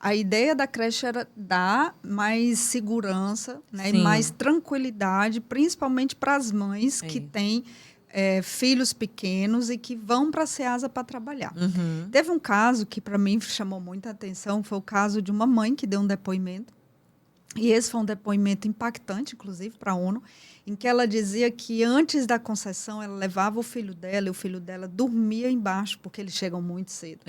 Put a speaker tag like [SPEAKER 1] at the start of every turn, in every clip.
[SPEAKER 1] A ideia da creche era dar mais segurança, né, e
[SPEAKER 2] Sim.
[SPEAKER 1] mais tranquilidade, principalmente para as mães que têm filhos pequenos e que vão para a Ceasa para trabalhar.
[SPEAKER 2] Uhum.
[SPEAKER 1] Teve um caso que para mim chamou muita atenção, foi o caso de uma mãe que deu um depoimento, e esse foi um depoimento impactante, inclusive, para a ONU, em que ela dizia que antes da conceição ela levava o filho dela e o filho dela dormia embaixo, porque eles chegam muito cedo.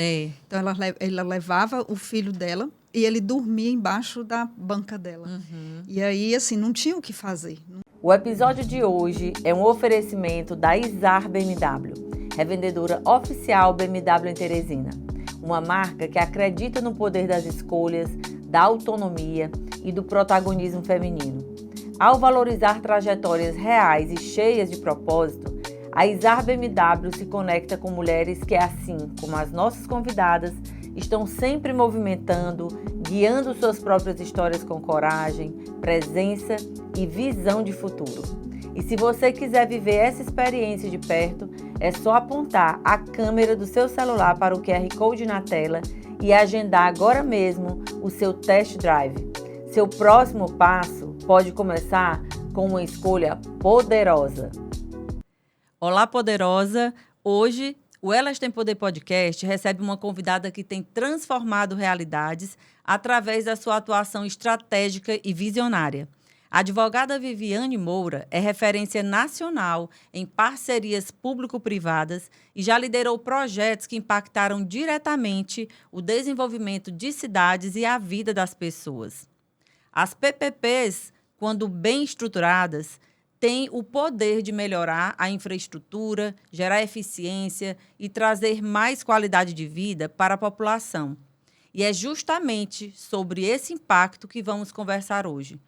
[SPEAKER 1] Então, ela levava o filho dela e ele dormia embaixo da banca dela. E aí, assim, não tinha o que fazer.
[SPEAKER 3] O episódio de hoje é um oferecimento da Izar BMW, revendedora oficial BMW em Teresina. Uma marca que acredita no poder das escolhas, da autonomia e do protagonismo feminino. Ao valorizar trajetórias reais e cheias de propósito, a Izar BMW se conecta com mulheres que, assim como as nossas convidadas, estão sempre movimentando, guiando suas próprias histórias com coragem, presença e visão de futuro. E se você quiser viver essa experiência de perto, é só apontar a câmera do seu celular para o QR Code na tela e agendar agora mesmo o seu test drive. Seu próximo passo pode começar com uma escolha poderosa.
[SPEAKER 2] Olá, poderosa! Hoje, o Elas Têm Poder Podcast recebe uma convidada que tem transformado realidades através da sua atuação estratégica e visionária. A advogada Viviane Moura é referência nacional em parcerias público-privadas e já liderou projetos que impactaram diretamente o desenvolvimento de cidades e a vida das pessoas. As PPPs, quando bem estruturadas, têm o poder de melhorar a infraestrutura, gerar eficiência e trazer mais qualidade de vida para a população. E é justamente sobre esse impacto que vamos conversar hoje.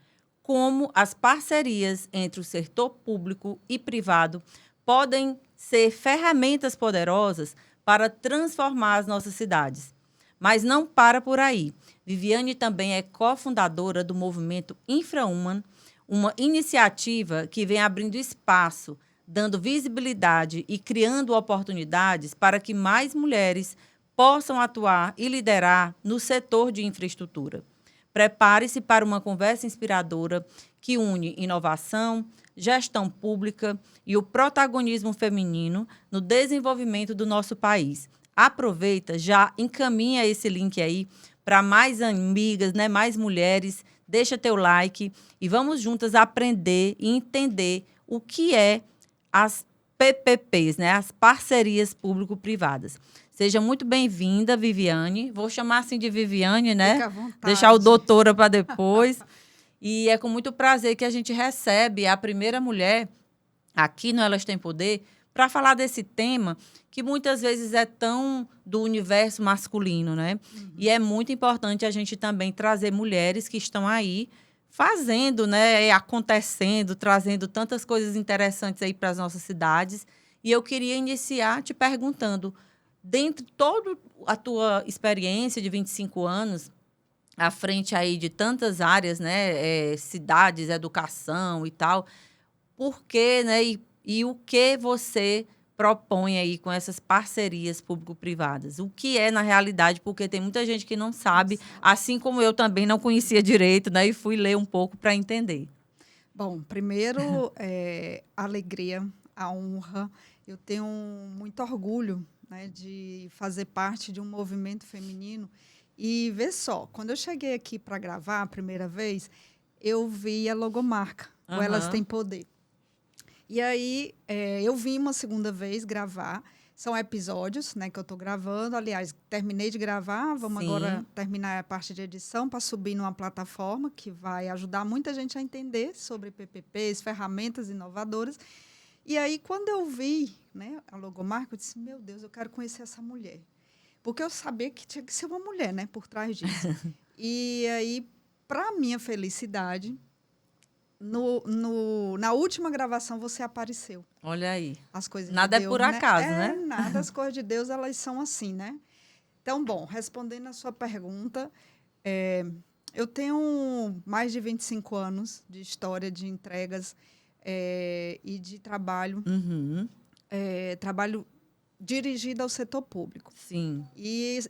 [SPEAKER 2] Como as parcerias entre o setor público e privado podem ser ferramentas poderosas para transformar as nossas cidades. Mas não para por aí. Viviane também é cofundadora do movimento InfraHuman, uma iniciativa que vem abrindo espaço, dando visibilidade e criando oportunidades para que mais mulheres possam atuar e liderar no setor de infraestrutura. Prepare-se para uma conversa inspiradora que une inovação, gestão pública e o protagonismo feminino no desenvolvimento do nosso país. Aproveita, já encaminha esse link aí para mais amigas, né, mais mulheres. Deixa teu like e vamos juntas aprender e entender o que é as PPPs, né, as parcerias público-privadas. Seja muito bem-vinda, Viviane. Vou chamar assim de Viviane, né?
[SPEAKER 1] Fica à vontade.
[SPEAKER 2] Deixar o doutora para depois. E é com muito prazer que a gente recebe a primeira mulher aqui no Elas Têm Poder para falar desse tema que muitas vezes é tão do universo masculino, né? E é muito importante a gente também trazer mulheres que estão aí fazendo, né, acontecendo, trazendo tantas coisas interessantes aí para as nossas cidades. E eu queria iniciar te perguntando, dentro de toda a tua experiência de 25 anos, à frente aí de tantas áreas, né, cidades, educação e tal, por que, né, e o que você propõe aí com essas parcerias público-privadas? O que é na realidade? Porque tem muita gente que não sabe, assim como eu também não conhecia direito, né, e fui ler um pouco para entender.
[SPEAKER 1] Bom, primeiro, a alegria, a honra. Eu tenho muito orgulho, né, de fazer parte de um movimento feminino. E vê só, quando eu cheguei aqui para gravar a primeira vez, eu vi a logomarca, o Elas Têm Poder. E aí, eu vim uma segunda vez gravar. São episódios, né, que eu estou gravando. Aliás, terminei de gravar, vamos agora terminar a parte de edição para subir numa plataforma que vai ajudar muita gente a entender sobre PPPs, ferramentas inovadoras. E aí, quando eu vi, né, a logomarca, eu disse, meu Deus, eu quero conhecer essa mulher. Porque eu sabia que tinha que ser uma mulher, né, por trás disso. E aí, para minha felicidade, na última gravação você apareceu.
[SPEAKER 2] Olha aí.
[SPEAKER 1] As coisas
[SPEAKER 2] Nada
[SPEAKER 1] de Deus,
[SPEAKER 2] é por acaso, né?
[SPEAKER 1] Nada, as coisas de Deus, elas são assim, né? Então, bom, respondendo a sua pergunta, eu tenho mais de 25 anos de história de entregas e de trabalho. Trabalho dirigido ao setor público.
[SPEAKER 2] Sim.
[SPEAKER 1] E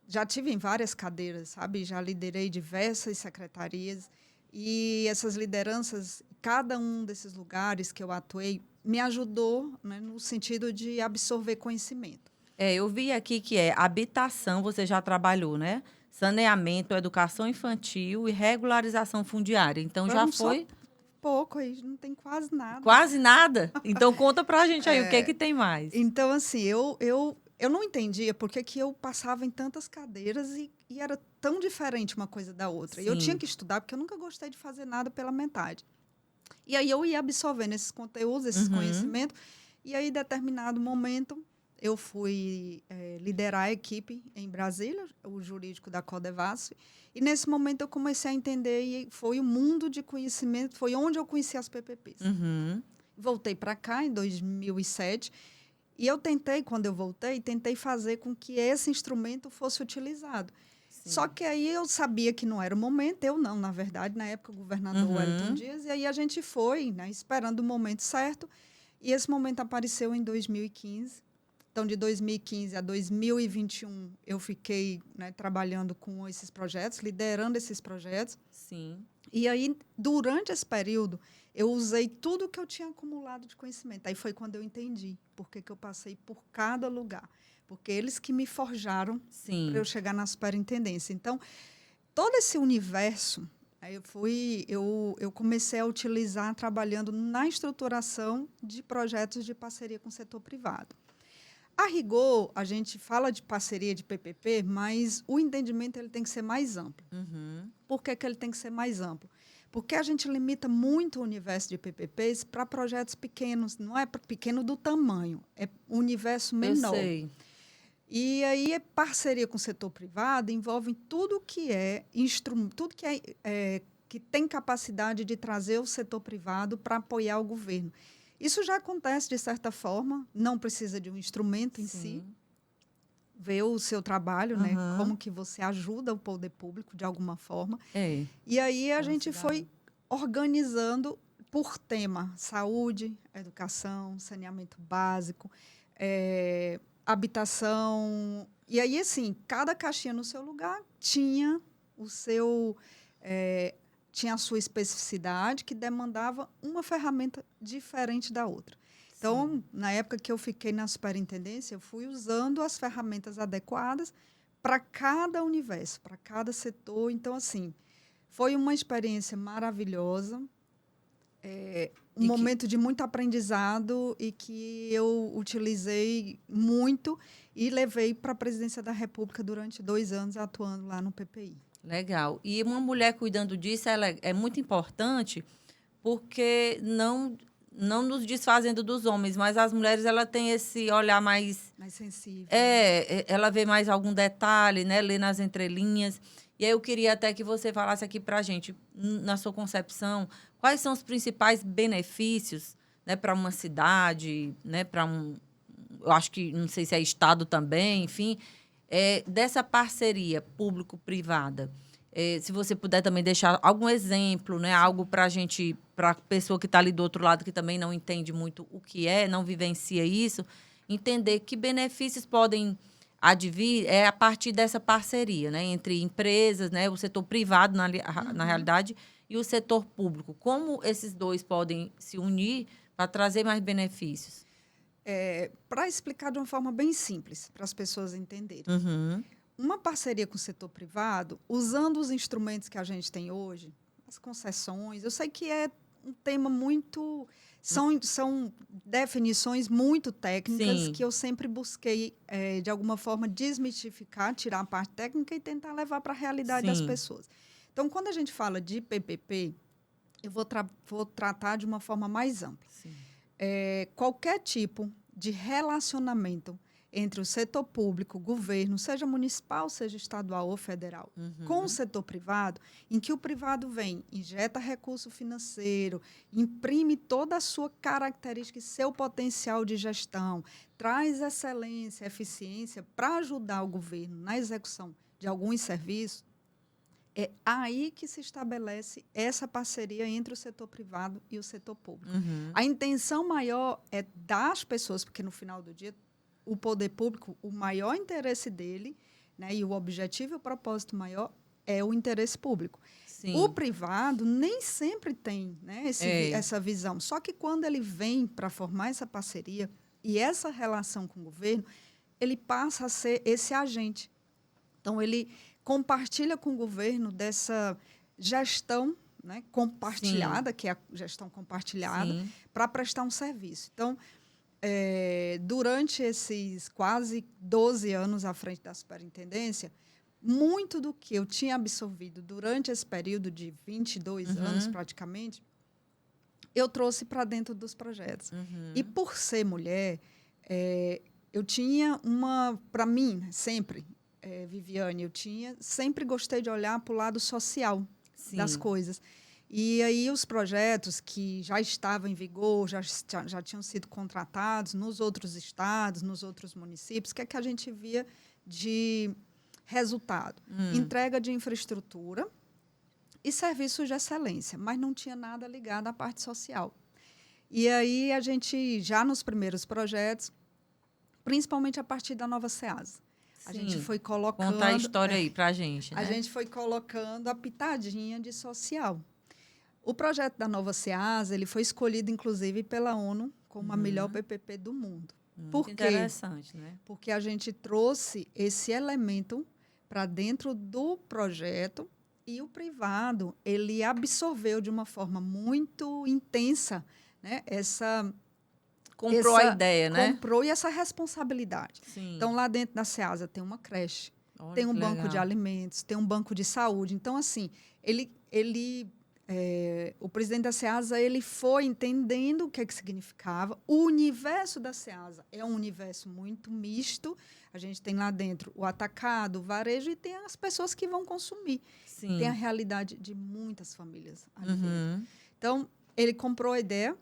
[SPEAKER 1] já tive em várias cadeiras, sabe? Já liderei diversas secretarias e essas lideranças, cada um desses lugares que eu atuei, me ajudou, né, no sentido de absorver conhecimento.
[SPEAKER 2] Eu vi aqui que habitação, você já trabalhou, né? Saneamento, educação infantil e regularização fundiária. Então, já
[SPEAKER 1] Foram
[SPEAKER 2] foi
[SPEAKER 1] só pouco aí, não tem quase nada.
[SPEAKER 2] quase nada? Então, conta pra gente aí, o que é que tem mais?
[SPEAKER 1] Então, assim, eu não entendia por que eu passava em tantas cadeiras e era tão diferente uma coisa da outra. E eu
[SPEAKER 2] Sim.
[SPEAKER 1] tinha que estudar, porque eu nunca gostei de fazer nada pela metade. E aí eu ia absorvendo esses conteúdos, esses conhecimentos, e aí, em determinado momento, eu fui liderar a equipe em Brasília, o jurídico da Codevasf, e nesse momento eu comecei a entender, e foi o mundo de conhecimento, foi onde eu conheci as PPPs. Voltei para cá em 2007, e eu tentei, quando eu voltei, fazer com que esse instrumento fosse utilizado.
[SPEAKER 2] Sim.
[SPEAKER 1] Só que aí eu sabia que não era o momento, eu não, na verdade, na época o governador Wellington Dias, e aí a gente foi, né, esperando o momento certo, e esse momento apareceu em 2015. Então, de 2015 a 2021, eu fiquei, né, trabalhando com esses projetos, liderando esses projetos.
[SPEAKER 2] Sim.
[SPEAKER 1] E aí, durante esse período, eu usei tudo que eu tinha acumulado de conhecimento. Aí foi quando eu entendi por que eu passei por cada lugar. Porque eles que me forjaram para eu chegar na superintendência. Então, todo esse universo, eu comecei a utilizar trabalhando na estruturação de projetos de parceria com o setor privado. A rigor, a gente fala de parceria de PPP, mas o entendimento ele tem que ser mais amplo. Por que ele tem que ser mais amplo? Porque a gente limita muito o universo de PPPs para projetos pequenos. Não é pequeno do tamanho, é um universo menor.
[SPEAKER 2] Eu sei.
[SPEAKER 1] E aí, parceria com o setor privado envolve tudo que é instrumento, tudo que tem capacidade de trazer o setor privado para apoiar o governo. Isso já acontece de certa forma, não precisa de um instrumento em si. Ver o seu trabalho, né? Como que você ajuda o poder público de alguma forma. E aí a gente foi organizando por tema: saúde, educação, saneamento básico, habitação. E aí, assim, cada caixinha no seu lugar tinha tinha a sua especificidade, que demandava uma ferramenta diferente da outra. Então, na época que eu fiquei na superintendência, eu fui usando as ferramentas adequadas para cada universo, para cada setor. Então, assim, foi uma experiência maravilhosa, um momento de muito aprendizado e que eu utilizei muito e levei para a presidência da República durante 2 anos atuando lá no PPI.
[SPEAKER 2] Legal. E uma mulher cuidando disso é muito importante, porque não nos desfazendo dos homens, mas as mulheres ela tem esse olhar mais
[SPEAKER 1] sensível.
[SPEAKER 2] Ela vê mais algum detalhe, né? Lê nas entrelinhas. E aí eu queria até que você falasse aqui para a gente, na sua concepção, quais são os principais benefícios, né, para uma cidade, né, eu acho que, não sei se é estado também, enfim, dessa parceria público-privada. Se você puder também deixar algum exemplo, né, algo para a gente, para a pessoa que está ali do outro lado, que também não entende muito o que não vivencia isso, entender que benefícios podem advir a partir dessa parceria, né, entre empresas, né, o setor privado, na realidade, e o setor público. Como esses dois podem se unir para trazer mais benefícios?
[SPEAKER 1] Para explicar de uma forma bem simples, para as pessoas entenderem. Uma parceria com o setor privado, usando os instrumentos que a gente tem hoje, as concessões, eu sei que é um tema muito... São definições muito técnicas. Sim. Que eu sempre busquei, de alguma forma, desmistificar, tirar a parte técnica e tentar levar para a realidade. Sim. Das pessoas. Então, quando a gente fala de PPP, eu vou tratar de uma forma mais ampla. Qualquer tipo de relacionamento entre o setor público, governo, seja municipal, seja estadual ou federal, com o setor privado, em que o privado vem, injeta recurso financeiro, imprime toda a sua característica e seu potencial de gestão, traz excelência, eficiência para ajudar o governo na execução de alguns serviços, é aí que se estabelece essa parceria entre o setor privado e o setor público. A intenção maior é das pessoas, porque no final do dia o poder público, o maior interesse dele né? E o objetivo e o propósito maior é o interesse público.
[SPEAKER 2] Sim.
[SPEAKER 1] O privado nem sempre tem, né, essa visão. Só que quando ele vem para formar essa parceria e essa relação com o governo, ele passa a ser esse agente. Então, ele compartilha com o governo dessa gestão, né, compartilhada, que é a gestão compartilhada, para prestar um serviço. Então, durante esses quase 12 anos à frente da superintendência, muito do que eu tinha absorvido durante esse período de 22 anos, praticamente, eu trouxe para dentro dos projetos. E, por ser mulher, eu tinha para mim, sempre, Viviane, sempre gostei de olhar para o lado social das coisas. E aí os projetos que já estavam em vigor, já tinham sido contratados nos outros estados, nos outros municípios, o que é que a gente via de resultado? Entrega de infraestrutura e serviços de excelência, mas não tinha nada ligado à parte social. E aí a gente, já nos primeiros projetos, principalmente a partir da nova SEASA, a gente foi colocando...
[SPEAKER 2] Conta a história aí para a gente, né?
[SPEAKER 1] A gente foi colocando a pitadinha de social. O projeto da nova SEASA, ele foi escolhido, inclusive, pela ONU como a melhor PPP do mundo.
[SPEAKER 2] Muito interessante, né?
[SPEAKER 1] Porque a gente trouxe esse elemento para dentro do projeto e o privado, ele absorveu de uma forma muito intensa, né,
[SPEAKER 2] comprou a ideia, né?
[SPEAKER 1] Comprou e essa responsabilidade.
[SPEAKER 2] Sim.
[SPEAKER 1] Então, lá dentro da SEASA tem uma creche, tem um banco de alimentos, tem um banco de saúde. Então, assim, o presidente da SEASA, ele foi entendendo o que significava. O universo da SEASA é um universo muito misto. A gente tem lá dentro o atacado, o varejo e tem as pessoas que vão consumir.
[SPEAKER 2] Sim.
[SPEAKER 1] Tem a realidade de muitas famílias ali dentro. Então, ele comprou a ideia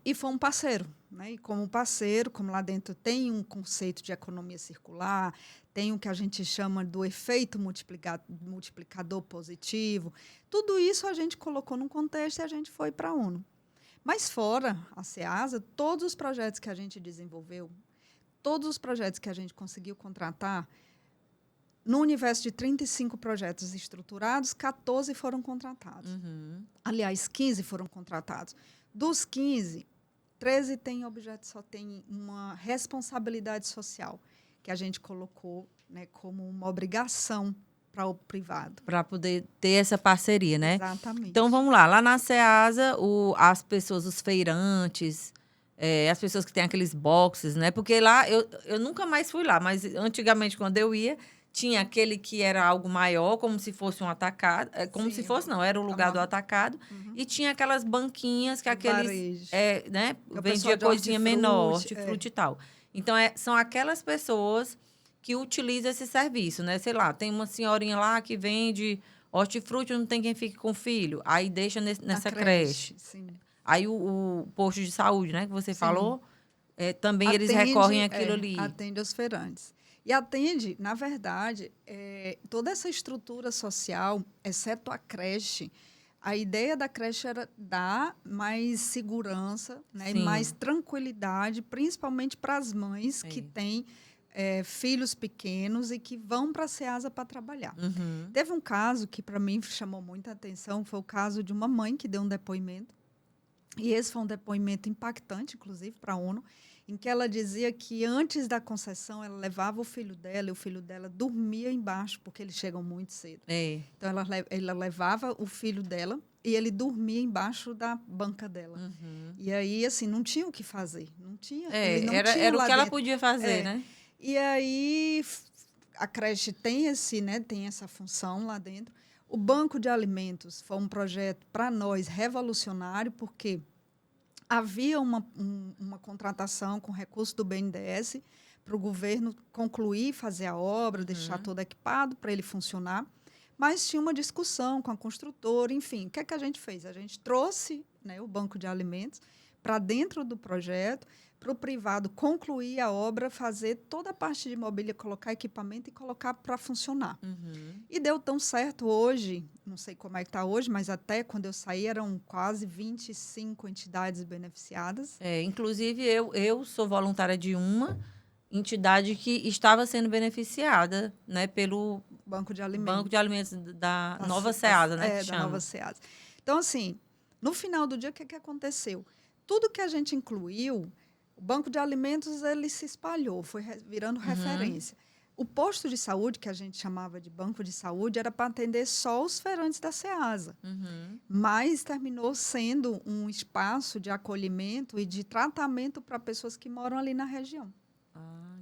[SPEAKER 1] e foi um parceiro, né? E como parceiro, como lá dentro tem um conceito de economia circular, tem o que a gente chama do efeito multiplicador positivo, tudo isso a gente colocou num contexto e a gente foi para a ONU. Mas fora a SEASA, todos os projetos que a gente desenvolveu, todos os projetos que a gente conseguiu contratar, no universo de 35 projetos estruturados, 14 foram contratados. Aliás, 15 foram contratados. Dos 15, 13 têm tem uma responsabilidade social, que a gente colocou, né, como uma obrigação para o privado.
[SPEAKER 2] Para poder ter essa parceria, né?
[SPEAKER 1] Exatamente.
[SPEAKER 2] Então, vamos lá. Lá na SEASA, as pessoas, os feirantes, as pessoas que têm aqueles boxes, né? Porque lá, eu nunca mais fui lá, mas antigamente, quando eu ia, tinha aquele que era algo maior, como se fosse um atacado. Como se fosse, não, era o lugar do atacado. E tinha aquelas banquinhas que aqueles... né? Vendia coisinha menor, hortifruti e tal. Então, são aquelas pessoas que utilizam esse serviço, né? Sei lá, tem uma senhorinha lá que vende hortifruti, não tem quem fique com o filho. Aí deixa nessa creche.
[SPEAKER 1] Sim.
[SPEAKER 2] Aí o posto de saúde, né? Que você falou, também eles recorrem àquilo ali.
[SPEAKER 1] Atende aos feirantes. E atende, na verdade, toda essa estrutura social, exceto a creche. A ideia da creche era dar mais segurança, né, e mais tranquilidade, principalmente para as mães que têm filhos pequenos e que vão para a SEASA para trabalhar. Teve um caso que, para mim, chamou muita atenção, foi o caso de uma mãe que deu um depoimento. E esse foi um depoimento impactante, inclusive, para a ONU, em que ela dizia que antes da concessão ela levava o filho dela e o filho dela dormia embaixo, porque eles chegam muito cedo. Então, ela levava o filho dela e ele dormia embaixo da banca dela. E aí, assim, não tinha o que fazer. Não tinha.
[SPEAKER 2] Era o que ela podia fazer, né?
[SPEAKER 1] E aí, a creche tem essa função lá dentro. O Banco de Alimentos foi um projeto, para nós, revolucionário, porque havia uma contratação com recurso do BNDES para o governo concluir, fazer a obra, deixar todo equipado para ele funcionar. Mas tinha uma discussão com a construtora, enfim. O que é que a gente fez? A gente trouxe, né, o Banco de Alimentos para dentro do projeto, para o privado concluir a obra, fazer toda a parte de mobília, colocar equipamento e colocar para funcionar. E deu tão certo hoje, não sei como é que está hoje, mas até quando eu saí eram quase 25 entidades beneficiadas.
[SPEAKER 2] Inclusive, eu sou voluntária de uma, entidade que estava sendo beneficiada, né, pelo
[SPEAKER 1] Banco de Alimentos.
[SPEAKER 2] Banco de Alimentos da Nova Ceasa, né?
[SPEAKER 1] É, da Nova Ceasa. Então, assim, no final do dia, o que aconteceu? Tudo que a gente incluiu, o Banco de Alimentos, ele se espalhou, foi virando referência. O posto de saúde, que a gente chamava de banco de saúde, era para atender só os feirantes da Ceasa. Mas terminou sendo um espaço de acolhimento e de tratamento para pessoas que moram ali na região.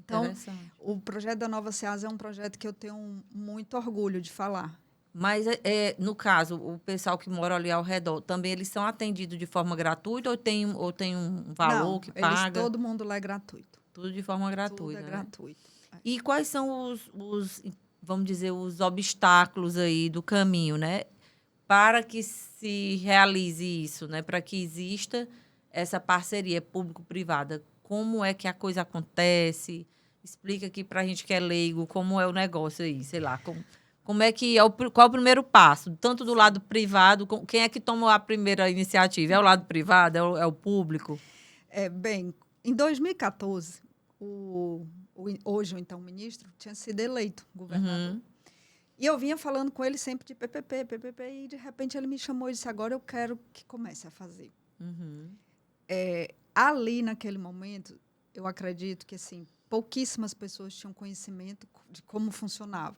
[SPEAKER 1] Então, o projeto da Nova Ceasa é um projeto que eu tenho muito orgulho de falar.
[SPEAKER 2] Mas, no caso, o pessoal que mora ali ao redor, também eles são atendidos de forma gratuita ou tem um valor
[SPEAKER 1] Não,
[SPEAKER 2] que paga?
[SPEAKER 1] Todo mundo lá é gratuito.
[SPEAKER 2] Tudo de forma gratuita,
[SPEAKER 1] Tudo é
[SPEAKER 2] né?
[SPEAKER 1] gratuito.
[SPEAKER 2] E quais são vamos dizer, os obstáculos aí do caminho, né? Para que se realize isso, né? Para que exista essa parceria público-privada. Como é que a coisa acontece? Explica aqui para a gente que é leigo como é o negócio aí, sei lá. Como é que qual é o primeiro passo? Tanto do lado privado, quem é que toma a primeira iniciativa? É o lado privado? É o público?
[SPEAKER 1] Bem, em 2014, hoje o então ministro tinha sido eleito governador. E eu vinha falando com ele sempre de PPP, e de repente ele me chamou e disse, agora eu quero que comece a fazer. Ali, naquele momento, eu acredito que assim, pouquíssimas pessoas tinham conhecimento de como funcionava.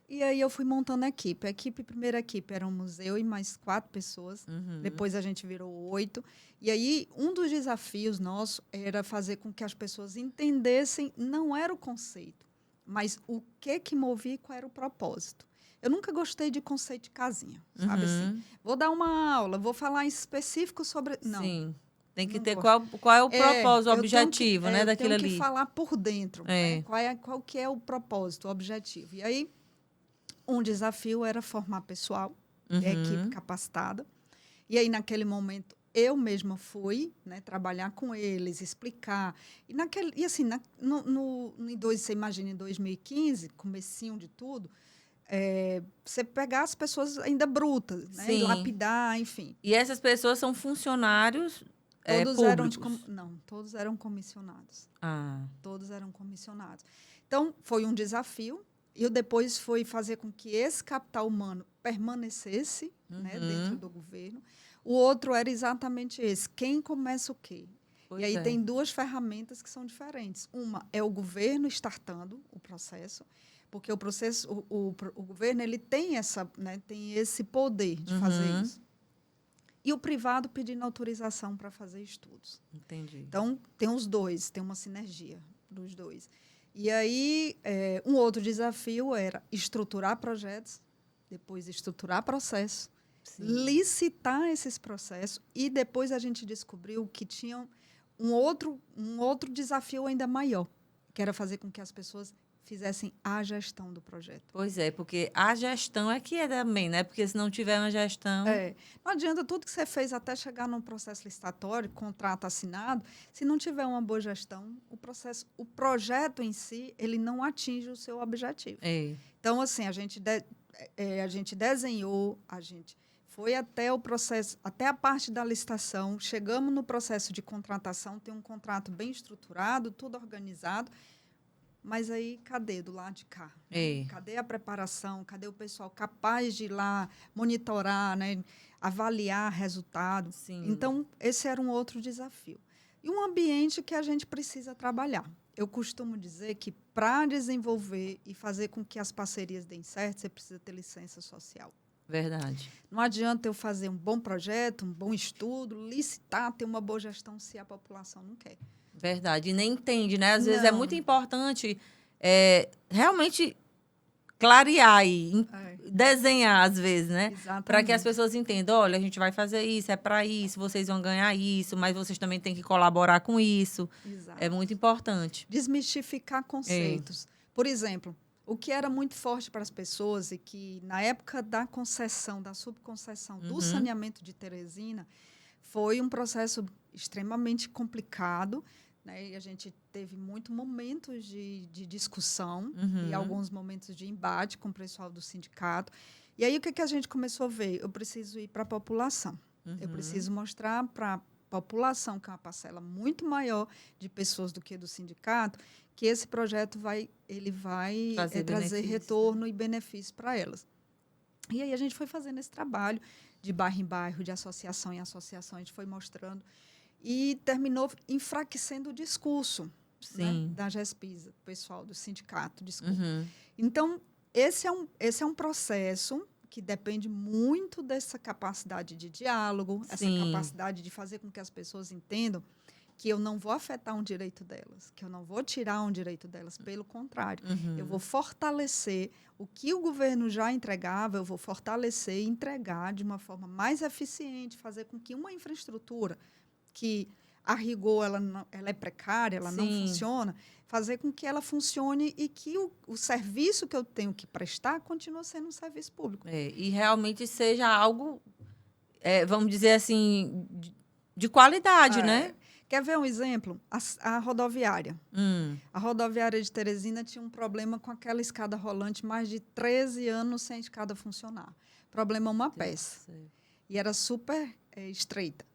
[SPEAKER 1] E aí eu fui montando a equipe. Primeira equipe éramos eu e mais 4 pessoas. Depois a gente virou 8. E aí um dos desafios nossos era fazer com que as pessoas entendessem, não era o conceito, mas o que movia e qual era o propósito. Eu nunca gostei de conceito de casinha, sabe assim? Vou dar uma aula, vou falar em específico sobre... Não. Sim.
[SPEAKER 2] Tem que ter qual é o propósito, o objetivo, né, daquilo ali.
[SPEAKER 1] Eu tenho que falar por dentro, né? Qual que é o propósito, o objetivo. E aí, um desafio era formar pessoal, equipe capacitada. E aí, naquele momento, eu mesma fui, né, trabalhar com eles, explicar. E assim, você imagina, em 2015, comecinho de tudo, você pegar as pessoas ainda brutas, né, e lapidar, enfim.
[SPEAKER 2] E essas pessoas são funcionários
[SPEAKER 1] todos
[SPEAKER 2] públicos?
[SPEAKER 1] Não, todos eram comissionados. Todos eram comissionados. Então, foi um desafio. E depois foi fazer com que esse capital humano permanecesse, né, dentro do governo. O outro era exatamente esse. Quem começa o quê? E aí tem 2 ferramentas que são diferentes. Uma é o governo startando o processo, porque o processo, o governo ele tem tem esse poder de fazer isso. E o privado pedindo autorização para fazer estudos.
[SPEAKER 2] Entendi.
[SPEAKER 1] Então, tem os 2, tem uma sinergia dos 2. E aí, um outro desafio era estruturar projetos, depois estruturar processos, licitar esses processos, e depois a gente descobriu que tinha um outro desafio ainda maior, que era fazer com que as pessoas fizessem a gestão do projeto.
[SPEAKER 2] Pois é, porque a gestão é que é também, né? Porque se não tiver uma gestão...
[SPEAKER 1] Não adianta tudo que você fez até chegar num processo licitatório, contrato assinado, se não tiver uma boa gestão, o projeto em si, ele não atinge o seu objetivo. Então, assim, a gente desenhou, a gente foi até o processo, até a parte da licitação, chegamos no processo de contratação, tem um contrato bem estruturado, tudo organizado. Mas aí, cadê do lado de cá? Cadê a preparação? Cadê o pessoal capaz de ir lá monitorar, né? Avaliar resultado? Então, esse era um outro desafio. E um ambiente que a gente precisa trabalhar. Eu costumo dizer que, para desenvolver e fazer com que as parcerias deem certo, você precisa ter licença social.
[SPEAKER 2] Verdade.
[SPEAKER 1] Não adianta eu fazer um bom projeto, um bom estudo, licitar, ter uma boa gestão se a população não quer.
[SPEAKER 2] Verdade. E nem entende, né? Às vezes é muito importante realmente clarear e desenhar, às vezes, né? Para que as pessoas entendam, olha, a gente vai fazer isso, é para isso, vocês vão ganhar isso, mas vocês também têm que colaborar com isso. É muito importante.
[SPEAKER 1] Desmistificar conceitos. Por exemplo, o que era muito forte para as pessoas e que, na época da concessão, da subconcessão do saneamento de Teresina, foi um processo extremamente complicado, né? E a gente teve muitos momentos de discussão e alguns momentos de embate com o pessoal do sindicato. E aí, o que a gente começou a ver? Eu preciso ir para a população. Eu preciso mostrar para a população, que é uma parcela muito maior de pessoas do que do sindicato, que esse projeto vai trazer retorno e benefício para elas. E aí a gente foi fazendo esse trabalho de bairro em bairro, de associação em associação, a gente foi mostrando e terminou enfraquecendo o discurso, né, da GESPISA, pessoal do sindicato, desculpa. Então, esse é um processo que depende muito dessa capacidade de diálogo, essa capacidade de fazer com que as pessoas entendam que eu não vou afetar um direito delas, que eu não vou tirar um direito delas, pelo contrário. Eu vou fortalecer o que o governo já entregava, eu vou fortalecer e entregar de uma forma mais eficiente, fazer com que uma infraestrutura que, a rigor, ela é precária, ela não funciona, fazer com que ela funcione e que o serviço que eu tenho que prestar continue sendo um serviço público.
[SPEAKER 2] E realmente seja algo, vamos dizer assim, de qualidade, né?
[SPEAKER 1] Quer ver um exemplo? A rodoviária. A rodoviária de Teresina tinha um problema com aquela escada rolante, mais de 13 anos sem a escada funcionar. Problema uma peça. E era super estreita.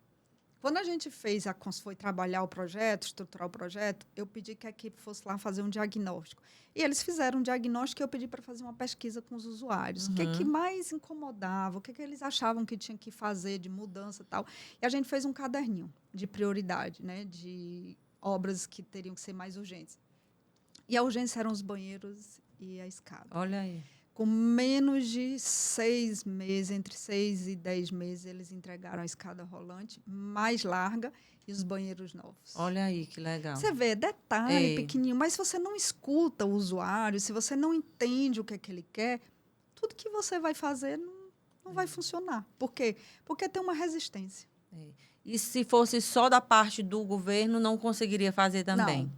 [SPEAKER 1] Quando a gente foi trabalhar o projeto, estruturar o projeto, eu pedi que a equipe fosse lá fazer um diagnóstico. E eles fizeram um diagnóstico e eu pedi para fazer uma pesquisa com os usuários. O que mais incomodava, o que eles achavam que tinha que fazer de mudança e tal. E a gente fez um caderninho de prioridade, né, de obras que teriam que ser mais urgentes. E a urgência eram os banheiros e a escada.
[SPEAKER 2] Olha aí.
[SPEAKER 1] Com menos de 6 meses, entre 6 e 10 meses, eles entregaram a escada rolante mais larga e os banheiros novos.
[SPEAKER 2] Olha aí, que legal.
[SPEAKER 1] Você vê, detalhe pequenininho, mas se você não escuta o usuário, se você não entende o que é que ele quer, tudo que você vai fazer não vai funcionar. Por quê? Porque tem uma resistência.
[SPEAKER 2] E se fosse só da parte do governo, não conseguiria fazer também?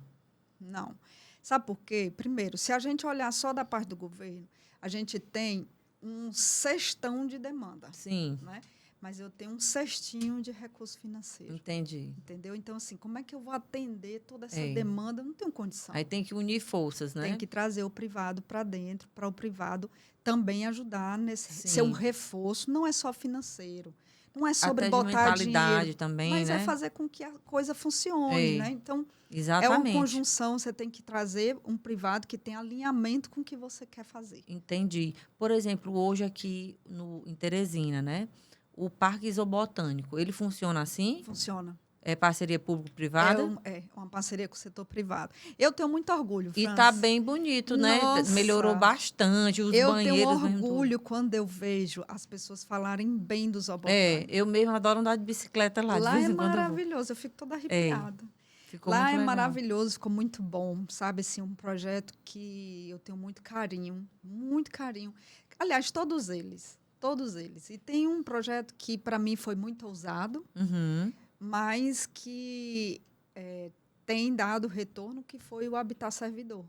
[SPEAKER 1] Não. Sabe por quê? Primeiro, se a gente olhar só da parte do governo, a gente tem um cestão de demanda.
[SPEAKER 2] Sim.
[SPEAKER 1] Né? Mas eu tenho um cestinho de recurso financeiro.
[SPEAKER 2] Entendi.
[SPEAKER 1] Entendeu? Então, assim, como é que eu vou atender toda essa demanda? Eu não tenho condição.
[SPEAKER 2] Aí tem que unir forças, né?
[SPEAKER 1] Tem que trazer o privado para dentro, para o privado também ajudar nesse ser um reforço. Não é só financeiro. Não é sobre
[SPEAKER 2] até
[SPEAKER 1] botar
[SPEAKER 2] de
[SPEAKER 1] dinheiro,
[SPEAKER 2] também,
[SPEAKER 1] mas
[SPEAKER 2] né?
[SPEAKER 1] é fazer com que a coisa funcione, né? Então,
[SPEAKER 2] exatamente.
[SPEAKER 1] É uma conjunção, você tem que trazer um privado que tem alinhamento com o que você quer fazer.
[SPEAKER 2] Entendi. Por exemplo, hoje aqui em Teresina, né? O Parque Zoobotânico, ele funciona assim?
[SPEAKER 1] Funciona.
[SPEAKER 2] É parceria público-privada?
[SPEAKER 1] É uma parceria com o setor privado. Eu tenho muito orgulho, Franz.
[SPEAKER 2] E está bem bonito, né?
[SPEAKER 1] Nossa,
[SPEAKER 2] melhorou bastante, os banheiros.
[SPEAKER 1] Eu tenho orgulho quando eu vejo as pessoas falarem bem do Zoobotânico.
[SPEAKER 2] Eu mesmo adoro andar de bicicleta lá.
[SPEAKER 1] Lá
[SPEAKER 2] de vez
[SPEAKER 1] é
[SPEAKER 2] em quando
[SPEAKER 1] maravilhoso, eu fico toda arrepiada.
[SPEAKER 2] Ficou
[SPEAKER 1] lá
[SPEAKER 2] muito
[SPEAKER 1] é
[SPEAKER 2] legal.
[SPEAKER 1] maravilhoso, ficou muito bom, sabe? Assim, um projeto que eu tenho muito carinho, muito carinho. Aliás, todos eles. E tem um projeto que, para mim, foi muito ousado, mas que tem dado retorno, que foi o Habitat Servidor.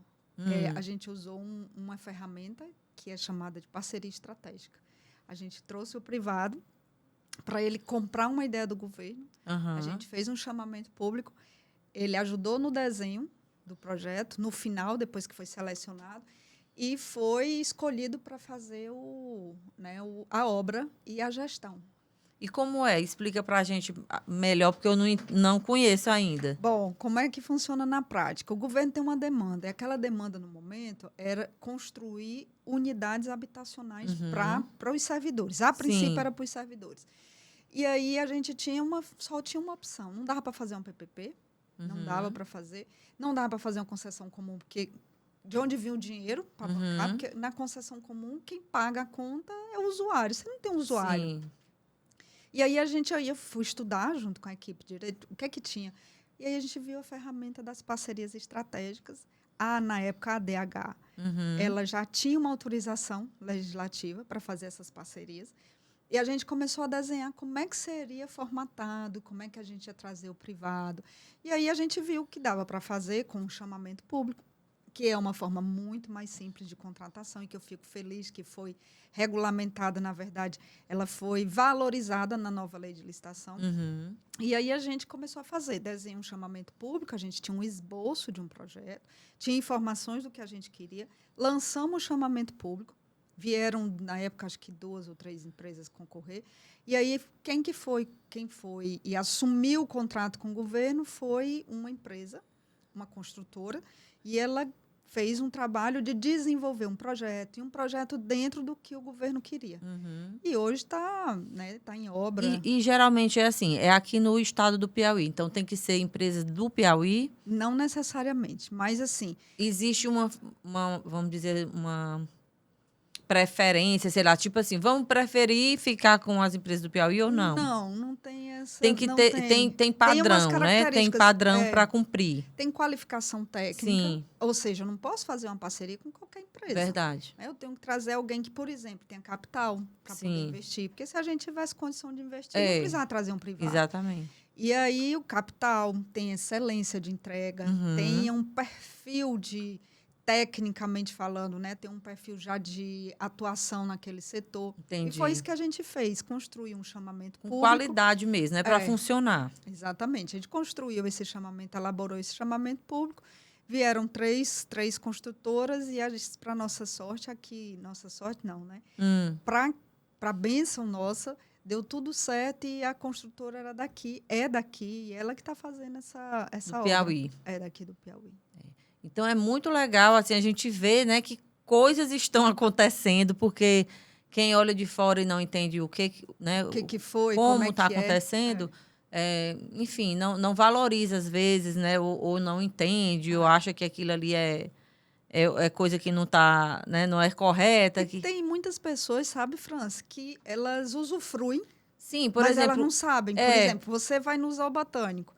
[SPEAKER 1] A gente usou uma ferramenta que é chamada de parceria estratégica. A gente trouxe o privado para ele comprar uma ideia do governo. A gente fez um chamamento público. Ele ajudou no desenho do projeto, no final, depois que foi selecionado, e foi escolhido para fazer a obra e a gestão.
[SPEAKER 2] E como é? Explica para a gente melhor, porque eu não conheço ainda.
[SPEAKER 1] Bom, como é que funciona na prática? O governo tem uma demanda, e aquela demanda, no momento, era construir unidades habitacionais para os servidores. A princípio, era para os servidores. E aí, a gente só tinha uma opção. Não dava para fazer um PPP, não dava para fazer. Não dava para fazer uma concessão comum, porque de onde vinha o dinheiro para bancar? Porque na concessão comum, quem paga a conta é o usuário. Você não tem um usuário.
[SPEAKER 2] Sim.
[SPEAKER 1] E aí eu fui estudar junto com a equipe de direito o que é que tinha. E aí a gente viu a ferramenta das parcerias estratégicas. Na época, a ADH, ela já tinha uma autorização legislativa para fazer essas parcerias. E a gente começou a desenhar como é que seria formatado, como é que a gente ia trazer o privado. E aí a gente viu que dava para fazer com um chamamento público, que é uma forma muito mais simples de contratação e que eu fico feliz que foi regulamentada, na verdade, ela foi valorizada na nova lei de licitação. E aí a gente começou a fazer, desenhar um chamamento público, a gente tinha um esboço de um projeto, tinha informações do que a gente queria, lançamos o chamamento público, vieram, na época, acho que 2 ou 3 empresas concorrer, e aí quem foi e assumiu o contrato com o governo foi uma empresa uma construtora, e ela fez um trabalho de desenvolver um projeto, e um projeto dentro do que o governo queria. E hoje está, né, tá em obra.
[SPEAKER 2] E geralmente é assim, é aqui no estado do Piauí, então tem que ser empresas do Piauí.
[SPEAKER 1] Não necessariamente, mas assim...
[SPEAKER 2] Existe vamos dizer, uma preferência, sei lá, tipo assim, vamos preferir ficar com as empresas do Piauí ou não?
[SPEAKER 1] Não tem essa...
[SPEAKER 2] Tem que
[SPEAKER 1] não
[SPEAKER 2] ter,
[SPEAKER 1] tem.
[SPEAKER 2] tem padrão,
[SPEAKER 1] Tem
[SPEAKER 2] né? Tem padrão para cumprir.
[SPEAKER 1] Tem qualificação técnica,
[SPEAKER 2] Sim.
[SPEAKER 1] Ou seja, eu não posso fazer uma parceria com qualquer empresa.
[SPEAKER 2] Verdade.
[SPEAKER 1] Eu tenho que trazer alguém que, por exemplo, tenha capital para poder investir. Porque se a gente tivesse condição de investir, não precisava trazer um privado.
[SPEAKER 2] Exatamente.
[SPEAKER 1] E aí o capital tem excelência de entrega, tem um perfil de... Tecnicamente falando, né, tem um perfil já de atuação naquele setor.
[SPEAKER 2] Entendi.
[SPEAKER 1] E foi isso que a gente fez, construir um chamamento público.
[SPEAKER 2] Com qualidade mesmo, né, para funcionar.
[SPEAKER 1] Exatamente. A gente construiu esse chamamento, elaborou esse chamamento público. Vieram três construtoras e, para nossa sorte, nossa sorte não, né? Para bênção nossa, deu tudo certo e a construtora era daqui, e ela que está fazendo essa obra.
[SPEAKER 2] Piauí.
[SPEAKER 1] É daqui do Piauí.
[SPEAKER 2] Então, é muito legal, assim, a gente vê, né, que coisas estão acontecendo, porque quem olha de fora e não entende o que, né,
[SPEAKER 1] o que foi,
[SPEAKER 2] como
[SPEAKER 1] é
[SPEAKER 2] está acontecendo, enfim, não valoriza às vezes, né, ou não entende, ou acha que aquilo ali é coisa que não está, né, não é correta.
[SPEAKER 1] E tem muitas pessoas, sabe, França, que elas usufruem,
[SPEAKER 2] sim, por
[SPEAKER 1] mas
[SPEAKER 2] exemplo,
[SPEAKER 1] elas não sabem. Por exemplo, você vai no Zoo Botânico.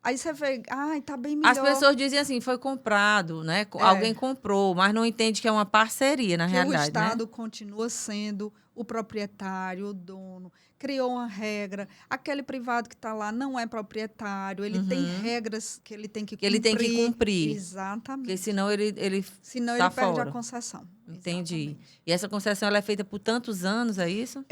[SPEAKER 1] Aí você vê, tá bem melhor.
[SPEAKER 2] As pessoas dizem assim, foi comprado, né? Alguém comprou, mas não entende que é uma parceria, na realidade.
[SPEAKER 1] Que o Estado continua sendo o proprietário, o dono. Criou uma regra. Aquele privado que está lá não é proprietário. Ele tem regras que ele tem que cumprir.
[SPEAKER 2] Ele tem que cumprir.
[SPEAKER 1] Exatamente.
[SPEAKER 2] Porque senão ele
[SPEAKER 1] tá perde a concessão.
[SPEAKER 2] Entendi.
[SPEAKER 1] Exatamente.
[SPEAKER 2] E essa concessão ela é feita por tantos anos, é isso?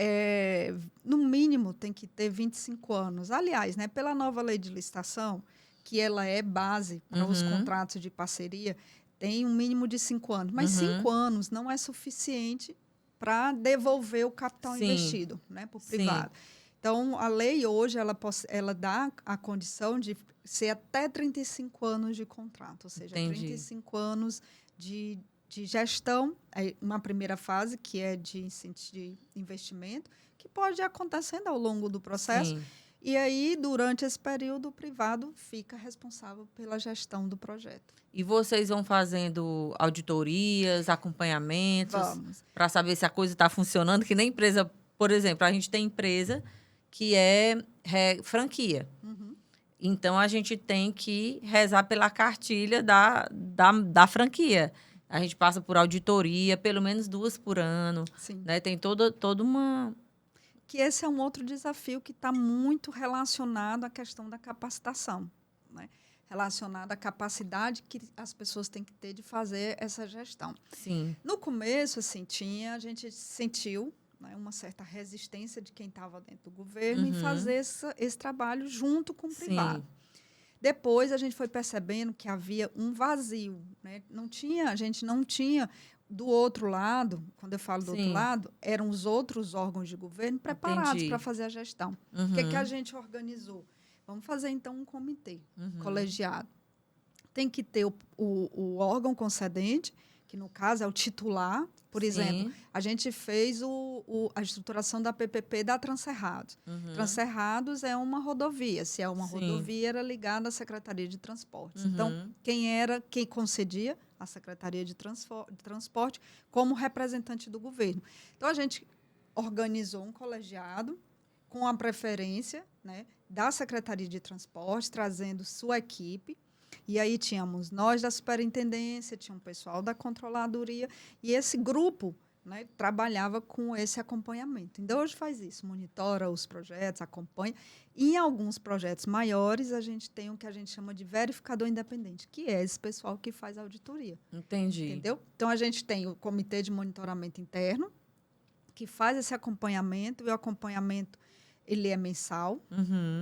[SPEAKER 1] No mínimo, tem que ter 25 anos. Aliás, né, pela nova lei de licitação, que ela é base para os contratos de parceria, tem um mínimo de 5 anos. Mas 5 anos não é suficiente para devolver o capital investido, né, para o privado. Então, a lei hoje ela dá a condição de ser até 35 anos de contrato, ou seja, 35 anos de gestão, uma primeira fase, que é de investimento, que pode ir acontecendo ao longo do processo. Sim. E aí, durante esse período, o privado fica responsável pela gestão do projeto.
[SPEAKER 2] E vocês vão fazendo auditorias, acompanhamentos, para saber se a coisa está funcionando, que nem empresa, por exemplo, a gente tem empresa que é franquia. Então, a gente tem que rezar pela cartilha da franquia. A gente passa por auditoria, pelo menos 2 por ano.
[SPEAKER 1] Sim.
[SPEAKER 2] Né? Tem toda uma...
[SPEAKER 1] Que esse é um outro desafio que está muito relacionado à questão da capacitação, né? Relacionado à capacidade que as pessoas têm que ter de fazer essa gestão.
[SPEAKER 2] Sim.
[SPEAKER 1] No começo, assim, a gente sentiu, né, uma certa resistência de quem estava dentro do governo em fazer esse trabalho junto com o privado. Depois, a gente foi percebendo que havia um vazio, né? A gente não tinha... Do outro lado, quando eu falo do outro lado, eram os outros órgãos de governo preparados para fazer a gestão. O que a gente organizou? Vamos fazer, então, um comitê colegiado. Tem que ter o órgão concedente, que, no caso, é o titular. Por exemplo, a gente fez a estruturação da PPP da Transerrados. Transerrados é uma rodovia. Se é uma rodovia, era ligada à Secretaria de Transportes. Então, quem concedia? A Secretaria de Transporte, como representante do governo. Então, a gente organizou um colegiado com a preferência, né, da Secretaria de Transporte, trazendo sua equipe. E aí tínhamos nós da superintendência, tinha um pessoal da controladoria, e esse grupo, né, trabalhava com esse acompanhamento. Então, hoje faz isso, monitora os projetos, acompanha. E em alguns projetos maiores, a gente tem o que a gente chama de verificador independente, que é esse pessoal que faz a auditoria.
[SPEAKER 2] Entendi.
[SPEAKER 1] Entendeu? Então, a gente tem o Comitê de Monitoramento Interno, que faz esse acompanhamento, e o acompanhamento ele é mensal,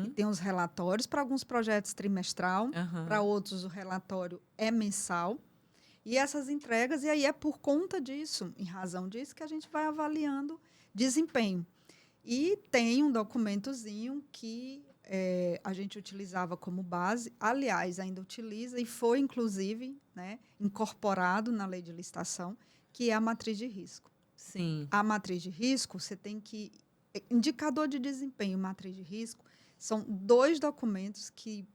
[SPEAKER 1] e tem os relatórios, para alguns projetos trimestral, para outros o relatório é mensal. E essas entregas, e aí é por conta disso, em razão disso, que a gente vai avaliando desempenho. E tem um documentozinho que a gente utilizava como base, aliás, ainda utiliza e foi, inclusive, né, incorporado na lei de licitação, que é a matriz de risco.
[SPEAKER 2] Sim.
[SPEAKER 1] A matriz de risco, você tem que... Indicador de desempenho e matriz de risco são 2 documentos que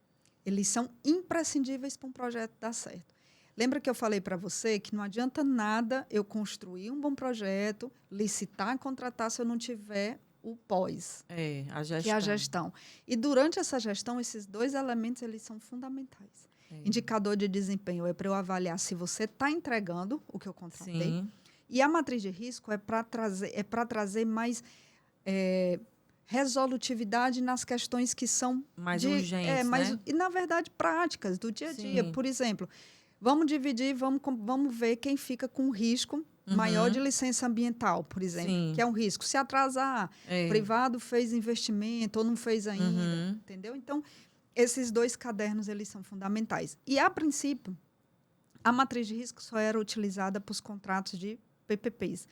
[SPEAKER 1] eles são imprescindíveis para um projeto dar certo. Lembra que eu falei para você que não adianta nada eu construir um bom projeto, licitar, contratar, se eu não tiver o pós,
[SPEAKER 2] A gestão.
[SPEAKER 1] que é a gestão. E durante essa gestão, esses 2 elementos eles são fundamentais. Indicador de desempenho é para eu avaliar se você está entregando o que eu contratei.
[SPEAKER 2] Sim.
[SPEAKER 1] E a matriz de risco é para trazer mais resolutividade nas questões que são
[SPEAKER 2] mais urgentes, né?
[SPEAKER 1] E, na verdade, práticas do dia a dia.
[SPEAKER 2] Sim.
[SPEAKER 1] Por exemplo, vamos dividir, vamos ver quem fica com risco maior de licença ambiental, por exemplo,
[SPEAKER 2] Sim.
[SPEAKER 1] que é um risco. Se atrasar, privado fez investimento ou não fez ainda, entendeu? Então, esses 2 cadernos, eles são fundamentais. E, a princípio, a matriz de risco só era utilizada para os contratos de PPPs.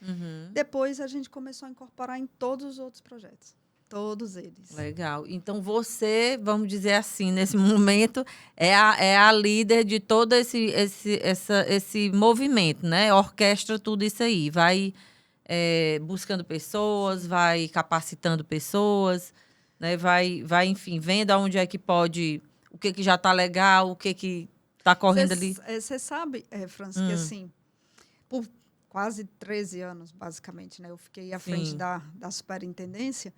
[SPEAKER 1] Depois, a gente começou a incorporar em todos os outros projetos. Todos eles.
[SPEAKER 2] Legal. Então, você, vamos dizer assim, nesse momento, é a líder de todo esse movimento, né? Orquestra tudo isso aí. Vai buscando pessoas, vai capacitando pessoas, né? Vai, enfim, vendo aonde é que pode, o que já está legal, o que está correndo ali.
[SPEAKER 1] Você sabe, Francis, que assim, por quase 13 anos, basicamente, né? Eu fiquei à frente da superintendência.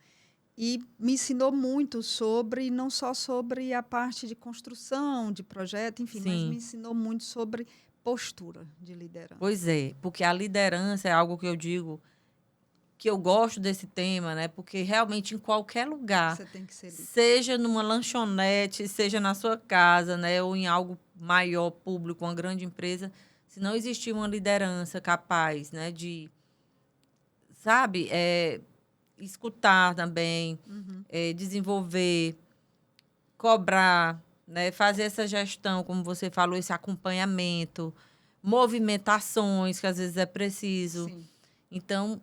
[SPEAKER 1] E me ensinou muito não só sobre a parte de construção, de projeto, enfim, mas me ensinou muito sobre postura de liderança.
[SPEAKER 2] Pois é, porque a liderança é algo que eu digo, que eu gosto desse tema, né? Porque realmente em qualquer lugar,
[SPEAKER 1] você tem que ser líder.
[SPEAKER 2] Seja numa lanchonete, seja na sua casa, né? Ou em algo maior, público, uma grande empresa, se não existir uma liderança capaz, né? De, sabe, escutar também, desenvolver, cobrar, né? Fazer essa gestão, como você falou, esse acompanhamento, movimentações que às vezes é preciso.
[SPEAKER 1] Sim.
[SPEAKER 2] Então,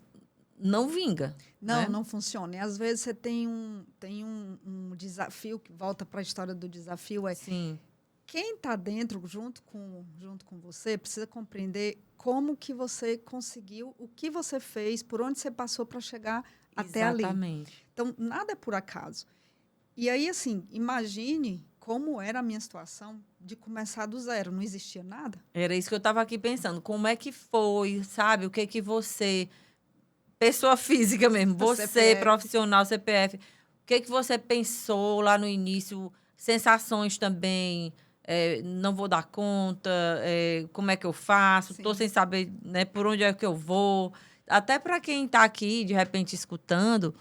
[SPEAKER 2] não vinga.
[SPEAKER 1] Não,
[SPEAKER 2] né?
[SPEAKER 1] não funciona. E às vezes você tem um desafio, que volta para a história do desafio,
[SPEAKER 2] Sim.
[SPEAKER 1] Quem está dentro, junto com você, precisa compreender como que você conseguiu, o que você fez, por onde você passou para chegar até ali.
[SPEAKER 2] Exatamente.
[SPEAKER 1] Então, nada é por acaso. E aí, assim, imagine como era a minha situação de começar do zero. Não existia nada.
[SPEAKER 2] Era isso que eu estava aqui pensando. Como é que foi, sabe? O que você, pessoa física mesmo, você,
[SPEAKER 1] CPF.
[SPEAKER 2] profissional, CPF, o que você pensou lá no início? Sensações também, não vou dar conta, como é que eu faço? Estou sem saber, né, por onde é que eu vou. Até para quem está aqui, de repente, escutando,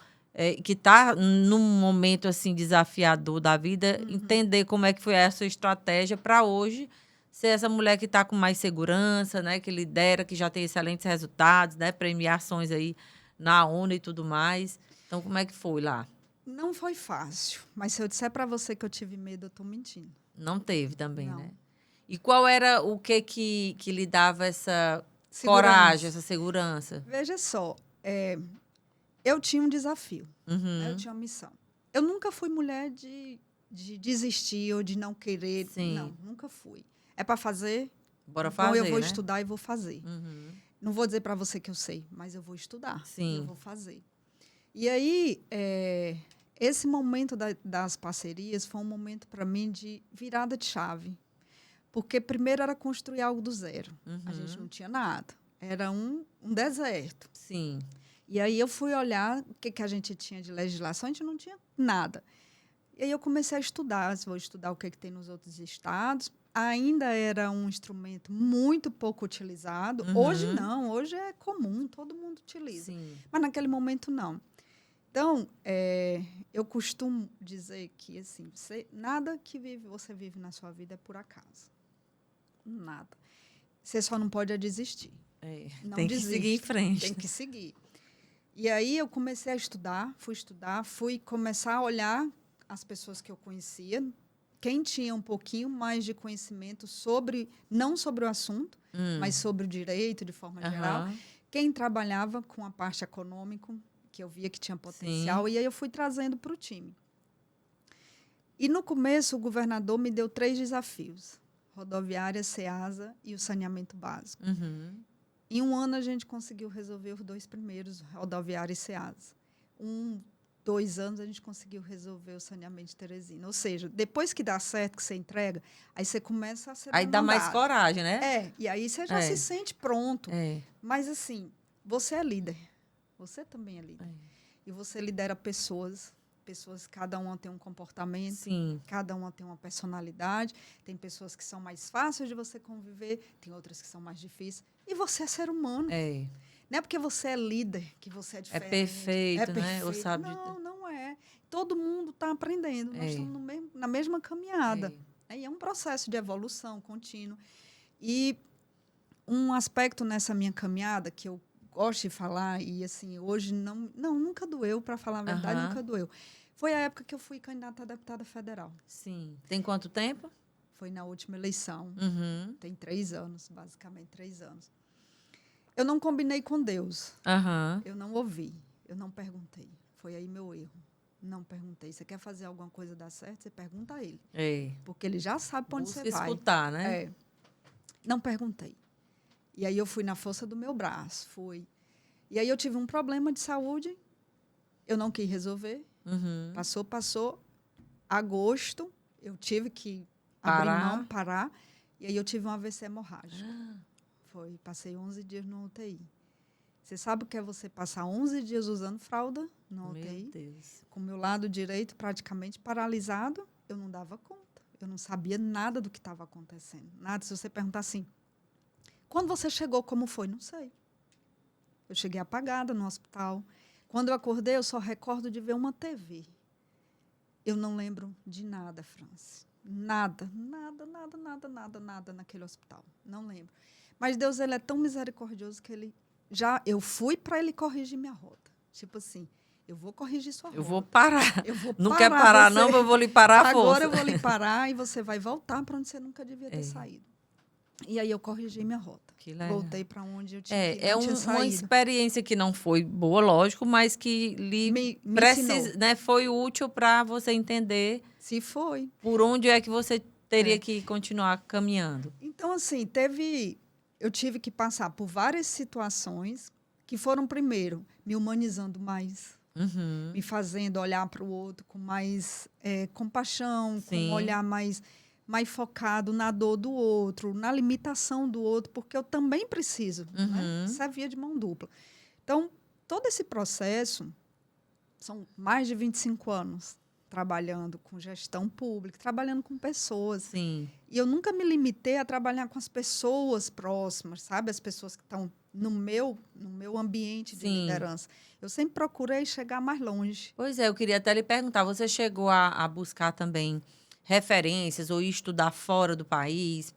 [SPEAKER 2] que está num momento assim desafiador da vida, entender como é que foi essa estratégia para hoje ser essa mulher que está com mais segurança, né, que lidera, que já tem excelentes resultados, né, premiações aí na ONU e tudo mais. Então, como é que foi lá?
[SPEAKER 1] Não foi fácil, mas se eu disser para você que eu tive medo, eu estou mentindo.
[SPEAKER 2] Não teve também,
[SPEAKER 1] Não.
[SPEAKER 2] né? E qual era o que lhe dava essa
[SPEAKER 1] Segurança.
[SPEAKER 2] coragem, essa segurança?
[SPEAKER 1] Veja só, eu tinha um desafio, né? Eu tinha uma missão. Eu nunca fui mulher de desistir ou de não querer.
[SPEAKER 2] Sim.
[SPEAKER 1] Não, nunca fui. É para fazer?
[SPEAKER 2] Bora
[SPEAKER 1] então
[SPEAKER 2] fazer,
[SPEAKER 1] eu vou
[SPEAKER 2] né?
[SPEAKER 1] estudar e vou fazer. Não vou dizer para você que eu sei, mas eu vou estudar.
[SPEAKER 2] Sim.
[SPEAKER 1] Eu vou fazer. E aí, esse momento das parcerias foi um momento para mim de virada de chave. Porque primeiro era construir algo do zero. A gente não tinha nada. Era um deserto.
[SPEAKER 2] Sim.
[SPEAKER 1] E aí eu fui olhar o que a gente tinha de legislação, a gente não tinha nada. E aí eu comecei a estudar, vou estudar o que tem nos outros estados. Ainda era um instrumento muito pouco utilizado. Hoje não, hoje é comum, todo mundo utiliza.
[SPEAKER 2] Sim.
[SPEAKER 1] Mas naquele momento não. Então, eu costumo dizer que assim, nada que você vive na sua vida é por acaso. Nada. Você só não pode desistir. Não
[SPEAKER 2] tem que
[SPEAKER 1] desiste.
[SPEAKER 2] seguir em frente.
[SPEAKER 1] Tem que seguir. E aí eu comecei a estudar, fui começar a olhar as pessoas que eu conhecia, quem tinha um pouquinho mais de conhecimento não sobre o assunto, mas sobre o direito de forma geral, quem trabalhava com a parte econômica, que eu via que tinha potencial, e aí eu fui trazendo para o time. E no começo, o governador me deu 3 desafios: rodoviária, SEASA e o saneamento básico. Em um ano, a gente conseguiu resolver os 2 primeiros, rodoviária e SEASA. 2 anos, a gente conseguiu resolver o saneamento de Teresina. Ou seja, depois que dá certo, que você entrega, aí você começa a ser
[SPEAKER 2] Aí dá mais
[SPEAKER 1] demandado.
[SPEAKER 2] coragem, né?
[SPEAKER 1] E aí você já se sente pronto. Mas, assim, você é líder. Você também é líder. E você lidera pessoas, cada uma tem um comportamento,
[SPEAKER 2] Sim.
[SPEAKER 1] cada uma tem uma personalidade, tem pessoas que são mais fáceis de você conviver, tem outras que são mais difíceis. E você é ser humano. Não é porque você é líder que você é diferente.
[SPEAKER 2] É perfeito, né? Ou sabe
[SPEAKER 1] não é. Todo mundo está aprendendo. Nós estamos na mesma caminhada. E é um processo de evolução contínuo. E um aspecto nessa minha caminhada que eu gosto de falar, e assim, hoje nunca doeu, para falar a verdade, nunca doeu. Foi a época que eu fui candidata a deputada federal.
[SPEAKER 2] Sim. Tem quanto tempo?
[SPEAKER 1] Foi na última eleição. Tem 3 anos, basicamente 3 anos. Eu não combinei com Deus. Eu não ouvi. Eu não perguntei. Foi aí meu erro. Não perguntei. Você quer fazer alguma coisa dar certo? Você pergunta a ele. Porque ele já sabe para onde você vai.
[SPEAKER 2] Escutar, né?
[SPEAKER 1] Não perguntei. E aí eu fui na força do meu braço. Fui. E aí eu tive um problema de saúde. Eu não quis resolver. Passou. Agosto, eu tive que abrir mão, parar. E aí eu tive um AVC hemorrágico. Passei 11 dias no UTI. Você sabe o que é você passar 11 dias usando fralda no UTI?
[SPEAKER 2] Meu Deus.
[SPEAKER 1] Com o meu lado direito praticamente paralisado, eu não dava conta. Eu não sabia nada do que estava acontecendo. Nada. Se você perguntar assim, quando você chegou, como foi? Não sei. Eu cheguei apagada no hospital. Quando eu acordei, eu só recordo de ver uma TV. Eu não lembro de nada, Franci. Nada naquele hospital. Não lembro. Mas Deus, ele é tão misericordioso que eu fui para ele corrigir minha rota. Tipo assim, eu vou corrigir sua rota.
[SPEAKER 2] Eu vou parar. Não
[SPEAKER 1] parar
[SPEAKER 2] quer parar,
[SPEAKER 1] você.
[SPEAKER 2] não, eu vou lhe parar a força.
[SPEAKER 1] Agora eu vou lhe parar e você vai voltar para onde você nunca devia ter saído. E aí eu corrigi minha rota. Voltei para onde eu tinha tinha
[SPEAKER 2] uma experiência que não foi boa, lógico, mas que lhe né, foi útil para você entender.
[SPEAKER 1] Se foi.
[SPEAKER 2] Por onde é que você teria que continuar caminhando.
[SPEAKER 1] Então, assim, eu tive que passar por várias situações que foram, primeiro, me humanizando mais, me fazendo olhar para o outro com mais compaixão, com um olhar mais focado na dor do outro, na limitação do outro, porque eu também preciso. Né? Isso é via de mão dupla. Então, todo esse processo, são mais de 25 anos trabalhando com gestão pública, trabalhando com pessoas.
[SPEAKER 2] Sim.
[SPEAKER 1] E eu nunca me limitei a trabalhar com as pessoas próximas, sabe? As pessoas que estão no meu ambiente de liderança. Eu sempre procurei chegar mais longe.
[SPEAKER 2] Pois é, eu queria até lhe perguntar, você chegou a buscar também referências ou estudar fora do país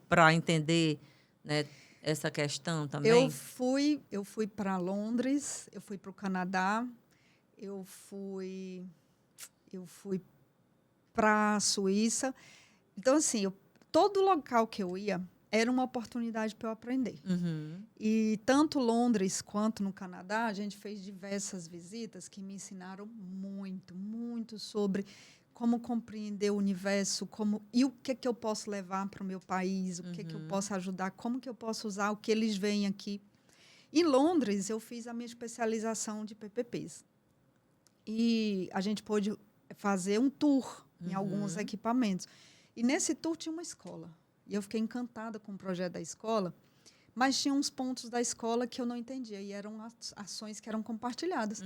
[SPEAKER 2] para entender, né, essa questão também?
[SPEAKER 1] Eu fui para Londres, eu fui para o Canadá, eu fui para a Suíça. Então, assim, todo local que eu ia era uma oportunidade para eu aprender. E tanto Londres quanto no Canadá, a gente fez diversas visitas que me ensinaram muito, muito sobre como compreender o universo, e o que eu posso levar para o meu país, o que eu posso ajudar, como que eu posso usar o que eles veem aqui. Em Londres, eu fiz a minha especialização de PPPs. E a gente pôde fazer um tour em alguns equipamentos. E nesse tour tinha uma escola. E eu fiquei encantada com o projeto da escola, mas tinha uns pontos da escola que eu não entendia. E eram ações que eram compartilhadas.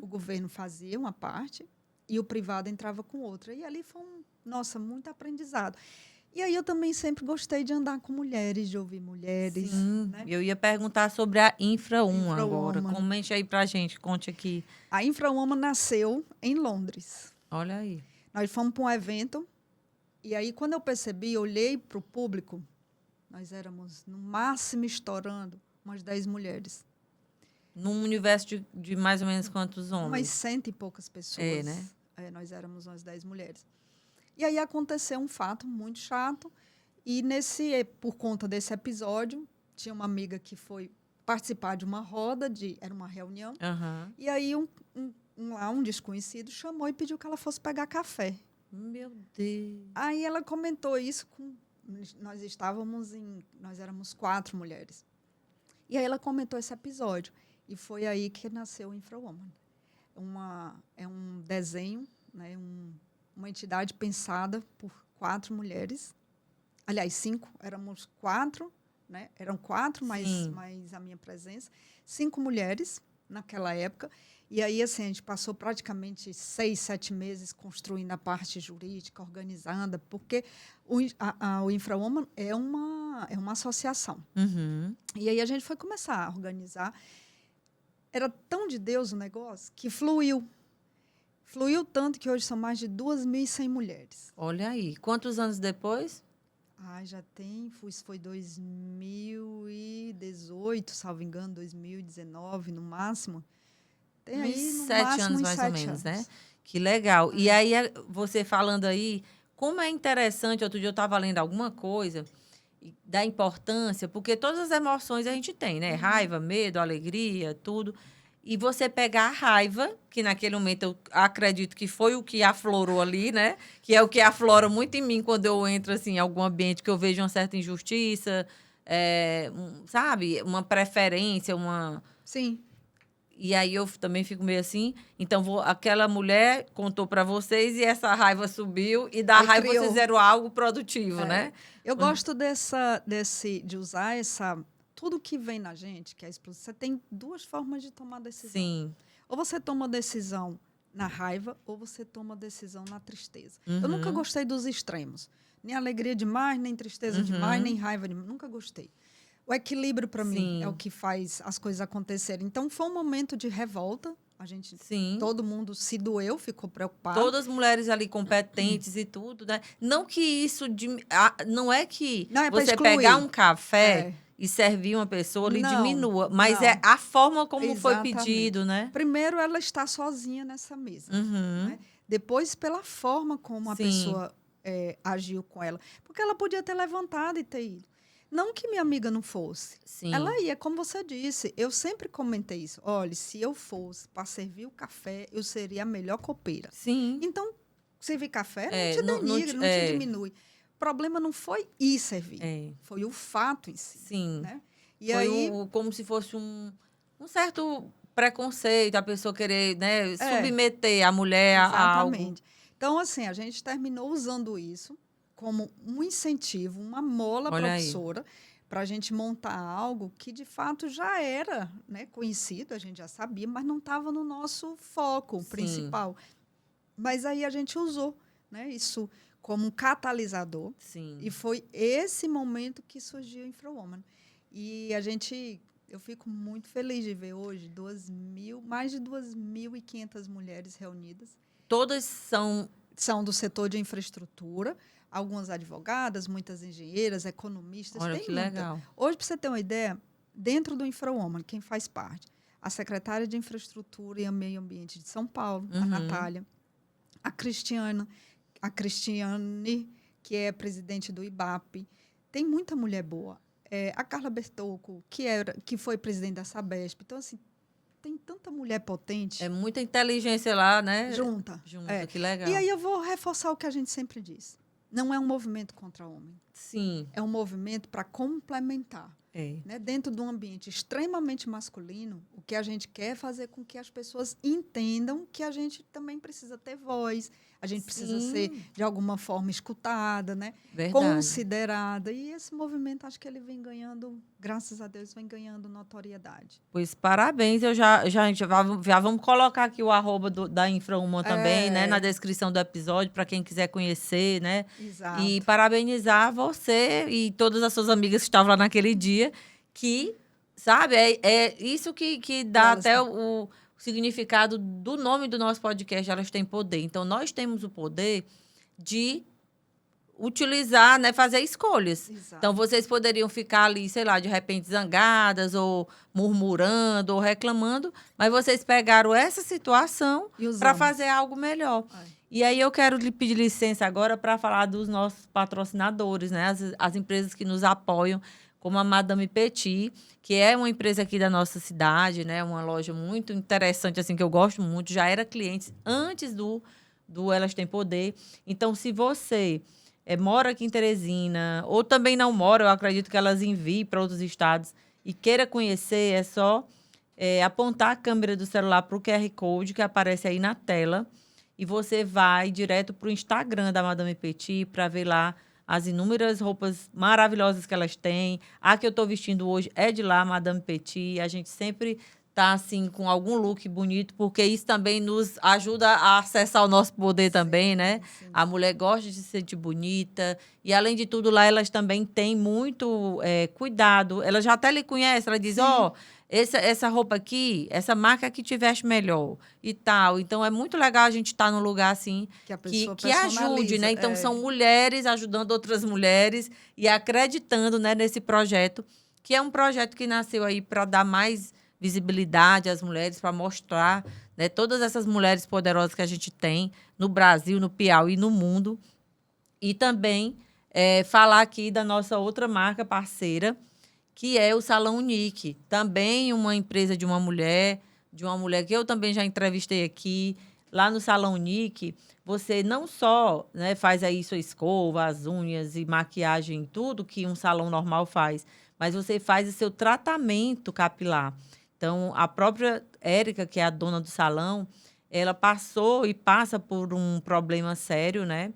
[SPEAKER 1] O governo fazia uma parte e o privado entrava com outra. E ali foi muito aprendizado. E aí eu também sempre gostei de andar com mulheres, de ouvir mulheres.
[SPEAKER 2] Sim,
[SPEAKER 1] né?
[SPEAKER 2] Eu ia perguntar sobre a Infra-Woman agora. Comente aí pra gente, conte aqui.
[SPEAKER 1] A Infra-Woman nasceu em Londres.
[SPEAKER 2] Olha aí.
[SPEAKER 1] Nós fomos para um evento, e aí quando eu percebi, olhei para o público, nós éramos, no máximo, estourando umas 10 mulheres.
[SPEAKER 2] Num universo de mais ou menos quantos homens?
[SPEAKER 1] Umas 100 e poucas pessoas.
[SPEAKER 2] Né?
[SPEAKER 1] Nós éramos umas 10 mulheres. E aí aconteceu um fato muito chato, e por conta desse episódio, tinha uma amiga que foi participar de uma roda, era uma reunião, e aí um desconhecido chamou e pediu que ela fosse pegar café.
[SPEAKER 2] Meu Deus.
[SPEAKER 1] Aí ela comentou isso nós éramos 4 mulheres. E aí ela comentou esse episódio. E foi aí que nasceu o Infrawoman. É um desenho, né, uma entidade pensada por 4 mulheres. Aliás, 5, éramos 4, né? Eram 4, mais a minha presença. 5 mulheres naquela época. E aí, assim, a gente passou praticamente 6, 7 meses construindo a parte jurídica, organizando, porque o Infrawoman é uma associação.
[SPEAKER 2] Uhum.
[SPEAKER 1] E aí a gente foi começar a organizar. Era tão de Deus o negócio que fluiu. Fluiu tanto que hoje são mais de 2.100 mulheres.
[SPEAKER 2] Olha aí. Quantos anos depois?
[SPEAKER 1] Já tem, foi 2018, salvo engano, 2019 no máximo. Tem aí no
[SPEAKER 2] 7
[SPEAKER 1] máximo
[SPEAKER 2] anos
[SPEAKER 1] uns
[SPEAKER 2] mais
[SPEAKER 1] 7
[SPEAKER 2] ou menos,
[SPEAKER 1] anos.
[SPEAKER 2] né? Que legal. E aí, você falando aí, como é interessante, outro dia eu estava lendo alguma coisa da importância, porque todas as emoções a gente tem, né? Raiva, medo, alegria, tudo. E você pegar a raiva, que naquele momento eu acredito que foi o que aflorou ali, né? Que é o que aflora muito em mim quando eu entro assim, em algum ambiente que eu vejo uma certa injustiça, sabe? Uma preferência, uma...
[SPEAKER 1] Sim.
[SPEAKER 2] E aí eu também fico meio assim. Então, aquela mulher contou para vocês e essa raiva subiu. E da raiva
[SPEAKER 1] criou.
[SPEAKER 2] vocês fizeram algo produtivo, né?
[SPEAKER 1] Eu gosto de usar tudo que vem na gente, que é a explosão. Você tem 2 formas de tomar decisão.
[SPEAKER 2] Sim.
[SPEAKER 1] Ou você toma decisão na raiva, ou você toma decisão na tristeza.
[SPEAKER 2] Uhum.
[SPEAKER 1] Eu nunca gostei dos extremos. Nem alegria demais, nem tristeza demais, nem raiva demais. Nunca gostei. O equilíbrio, para mim, é o que faz as coisas acontecerem. Então, foi um momento de revolta. Todo mundo se doeu, ficou preocupado.
[SPEAKER 2] Todas as mulheres ali competentes e tudo, né? Não que isso... não é que você pegar um café e servir uma pessoa, lhe diminua. Mas é a forma como foi pedido, né?
[SPEAKER 1] Primeiro, ela está sozinha nessa mesa.
[SPEAKER 2] Uhum.
[SPEAKER 1] Né? Depois, pela forma como a pessoa agiu com ela. Porque ela podia ter levantado e ter ido. Não que minha amiga não fosse.
[SPEAKER 2] Sim.
[SPEAKER 1] Ela ia, como você disse. Eu sempre comentei isso. Olha, se eu fosse para servir o café, eu seria a melhor copeira.
[SPEAKER 2] Sim.
[SPEAKER 1] Então, servir café não te denigra, não te diminui. O problema não foi ir servir. Foi o fato em si.
[SPEAKER 2] Sim.
[SPEAKER 1] Né? E
[SPEAKER 2] foi
[SPEAKER 1] aí,
[SPEAKER 2] como se fosse um certo preconceito, a pessoa querer, né, submeter a mulher a algo.
[SPEAKER 1] Exatamente. Então, assim, a gente terminou usando isso como um incentivo, uma mola propulsora para a gente montar algo que, de fato, já era, né, conhecido, a gente já sabia, mas não estava no nosso foco principal. Mas aí a gente usou, né, isso como um catalisador.
[SPEAKER 2] Sim.
[SPEAKER 1] E foi esse momento que surgiu o Infrawoman. E eu fico muito feliz de ver hoje mais de 2.500 mulheres reunidas.
[SPEAKER 2] Todas são
[SPEAKER 1] do setor de infraestrutura, algumas advogadas, muitas engenheiras, economistas.
[SPEAKER 2] Olha que legal.
[SPEAKER 1] Hoje, para você ter uma ideia, dentro do Infrawoman, quem faz parte? A secretária de Infraestrutura e Meio Ambiente de São Paulo, a Natália, a Cristiane, que é presidente do IBAP. Tem muita mulher boa. A Carla Bertocco, que foi presidente da Sabesp. Então, assim, tem tanta mulher potente.
[SPEAKER 2] É muita inteligência lá, né?
[SPEAKER 1] Junta.
[SPEAKER 2] Que legal.
[SPEAKER 1] E aí eu vou reforçar o que a gente sempre diz. Não é um movimento contra o homem.
[SPEAKER 2] Sim.
[SPEAKER 1] É um movimento para complementar. Né? Dentro de um ambiente extremamente masculino, o que a gente quer é fazer com que as pessoas entendam que a gente também precisa ter voz, a gente precisa ser, de alguma forma, escutada, né? Considerada. E esse movimento, acho que ele vem ganhando, graças a Deus, vem ganhando notoriedade.
[SPEAKER 2] Pois parabéns. Eu já vamos colocar aqui o @ da Infrawoman também, né? Na descrição do episódio, para quem quiser conhecer, né?
[SPEAKER 1] Exato.
[SPEAKER 2] E parabenizar você e todas as suas amigas que estavam lá naquele dia, que, sabe, é isso que dá até o significado do nome do nosso podcast, Elas Têm Poder. Então, nós temos o poder de utilizar, né, fazer escolhas.
[SPEAKER 1] Exato.
[SPEAKER 2] Então, vocês poderiam ficar ali, sei lá, de repente zangadas, ou murmurando, ou reclamando, mas vocês pegaram essa situação para fazer algo melhor. E aí eu quero lhe pedir licença agora para falar dos nossos patrocinadores, né, as empresas que nos apoiam, como a Madame Petit, que é uma empresa aqui da nossa cidade, né? Uma loja muito interessante, assim, que eu gosto muito. Já era cliente antes do do Elas Têm Poder. Então, se você mora aqui em Teresina, ou também não mora, eu acredito que elas enviem para outros estados e queira conhecer, é só apontar a câmera do celular para o QR Code que aparece aí na tela e você vai direto para o Instagram da Madame Petit para ver lá as inúmeras roupas maravilhosas que elas têm. A que eu estou vestindo hoje é de lá, Madame Petit. A gente sempre tá assim com algum look bonito, porque isso também nos ajuda a acessar o nosso poder também, né?
[SPEAKER 1] Sim.
[SPEAKER 2] A mulher gosta de se sentir bonita e, além de tudo, lá elas também têm muito cuidado. Ela já até lhe conhece, ela diz, essa roupa aqui, essa marca que te veste melhor e tal. Então, é muito legal a gente estar num lugar assim que ajude, né? Então, são mulheres ajudando outras mulheres e acreditando, né, nesse projeto, que é um projeto que nasceu aí para dar mais visibilidade às mulheres, para mostrar, né, todas essas mulheres poderosas que a gente tem no Brasil, no Piauí e no mundo. E também falar aqui da nossa outra marca parceira, que é o Salão Unique. Também uma empresa de uma mulher que eu também já entrevistei aqui. Lá no Salão Unique, você não só, né, faz aí sua escova, as unhas e maquiagem, tudo que um salão normal faz, mas você faz o seu tratamento capilar. Então, a própria Érica, que é a dona do salão, ela passou e passa por um problema sério, né?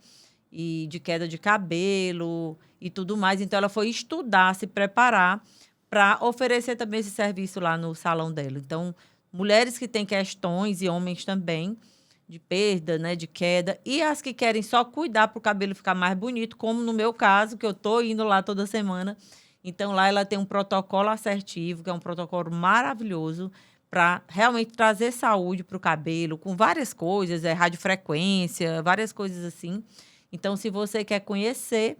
[SPEAKER 2] E de queda de cabelo e tudo mais. Então, ela foi estudar, se preparar para oferecer também esse serviço lá no salão dela. Então, mulheres que têm questões e homens também de perda, né, de queda, e as que querem só cuidar para o cabelo ficar mais bonito, como no meu caso, que eu estou indo lá toda semana. Então, lá ela tem um protocolo assertivo, que é um protocolo maravilhoso para realmente trazer saúde para o cabelo, com várias coisas, radiofrequência, várias coisas assim. Então, se você quer conhecer,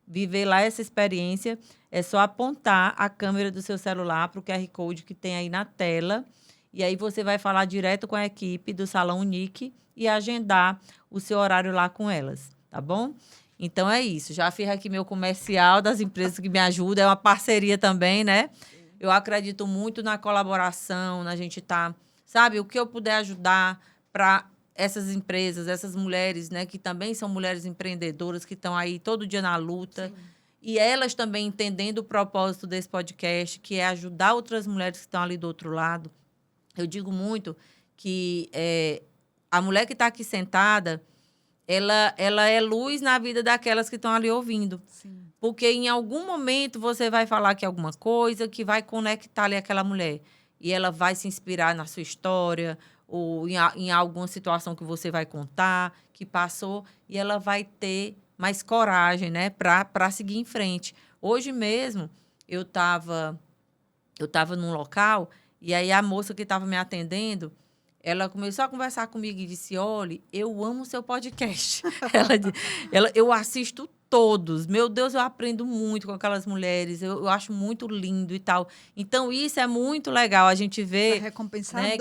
[SPEAKER 2] viver lá essa experiência, é só apontar a câmera do seu celular para o QR Code que tem aí na tela. E aí você vai falar direto com a equipe do Salão Unique e agendar o seu horário lá com elas, tá bom? Então, é isso. Já fiz aqui meu comercial das empresas que me ajudam. É uma parceria também, né? Eu acredito muito na colaboração, na gente estar... sabe, o que eu puder ajudar para essas empresas, essas mulheres, né? Que também são mulheres empreendedoras, que estão aí todo dia na luta. Sim. E elas também entendendo o propósito desse podcast, que é ajudar outras mulheres que estão ali do outro lado. Eu digo muito que a mulher que está aqui sentada... Ela é luz na vida daquelas que estão ali ouvindo. Sim. Porque em algum momento você vai falar aqui alguma coisa que vai conectar ali aquela mulher. E ela vai se inspirar na sua história ou em alguma situação que você vai contar, que passou, e ela vai ter mais coragem, né, para seguir em frente. Hoje mesmo, eu tava num local e aí a moça que estava me atendendo, ela começou a conversar comigo e disse, olha, eu amo o seu podcast. Eu assisto todos. Meu Deus, eu aprendo muito com aquelas mulheres. Eu acho muito lindo e tal. Então, isso é muito legal. A gente vê, né,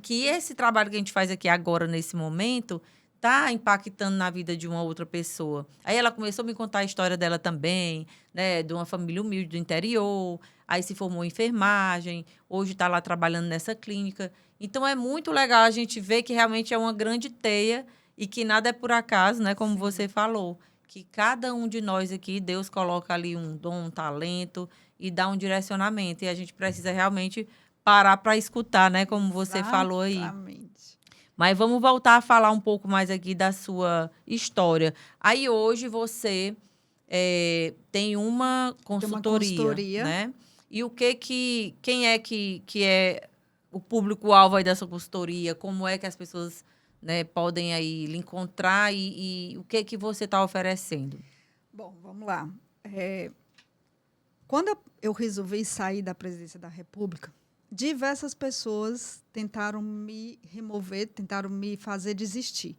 [SPEAKER 2] que esse trabalho que a gente faz aqui agora, nesse momento, está impactando na vida de uma outra pessoa. Aí ela começou a me contar a história dela também, né, de uma família humilde do interior. Aí se formou em enfermagem. Hoje está lá trabalhando nessa clínica. Então, é muito legal a gente ver que realmente é uma grande teia e que nada é por acaso, né? Como você falou. Que cada um de nós aqui, Deus coloca ali um dom, um talento e dá um direcionamento. E a gente precisa realmente parar para escutar, né? Como você falou aí.
[SPEAKER 1] Exatamente.
[SPEAKER 2] Mas vamos voltar a falar um pouco mais aqui da sua história. Aí, hoje, você tem uma consultoria, né? E quem é que é o público-alvo aí dessa consultoria? Como é que as pessoas, né, podem aí lhe encontrar e o que você está oferecendo?
[SPEAKER 1] Bom, vamos lá. Quando eu resolvi sair da presidência da República, diversas pessoas tentaram me remover, tentaram me fazer desistir.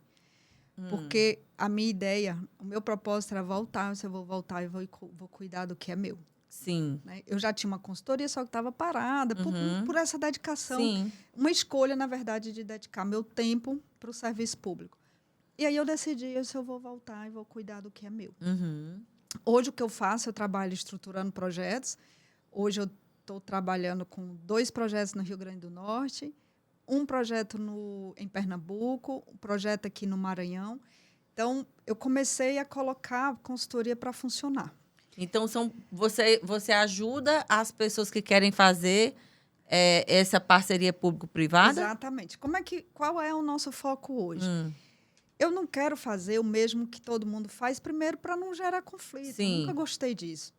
[SPEAKER 1] Porque a minha ideia, o meu propósito era voltar. Eu vou voltar e vou cuidar do que é meu.
[SPEAKER 2] Sim.
[SPEAKER 1] Né? Eu já tinha uma consultoria, só que estava parada por essa dedicação.
[SPEAKER 2] Sim.
[SPEAKER 1] Uma escolha, na verdade, de dedicar meu tempo para o serviço público. E aí eu decidi, eu vou voltar e vou cuidar do que é meu. Hoje, o que eu faço, eu trabalho estruturando projetos. Hoje, eu estou trabalhando com 2 projetos no Rio Grande do Norte, um projeto em Pernambuco, um projeto aqui no Maranhão. Então, eu comecei a colocar a consultoria para funcionar.
[SPEAKER 2] Então, você ajuda as pessoas que querem fazer essa parceria público-privada?
[SPEAKER 1] Exatamente. Qual é o nosso foco hoje? Eu não quero fazer o mesmo que todo mundo faz, primeiro, para não gerar conflito.
[SPEAKER 2] Sim.
[SPEAKER 1] Eu nunca gostei disso.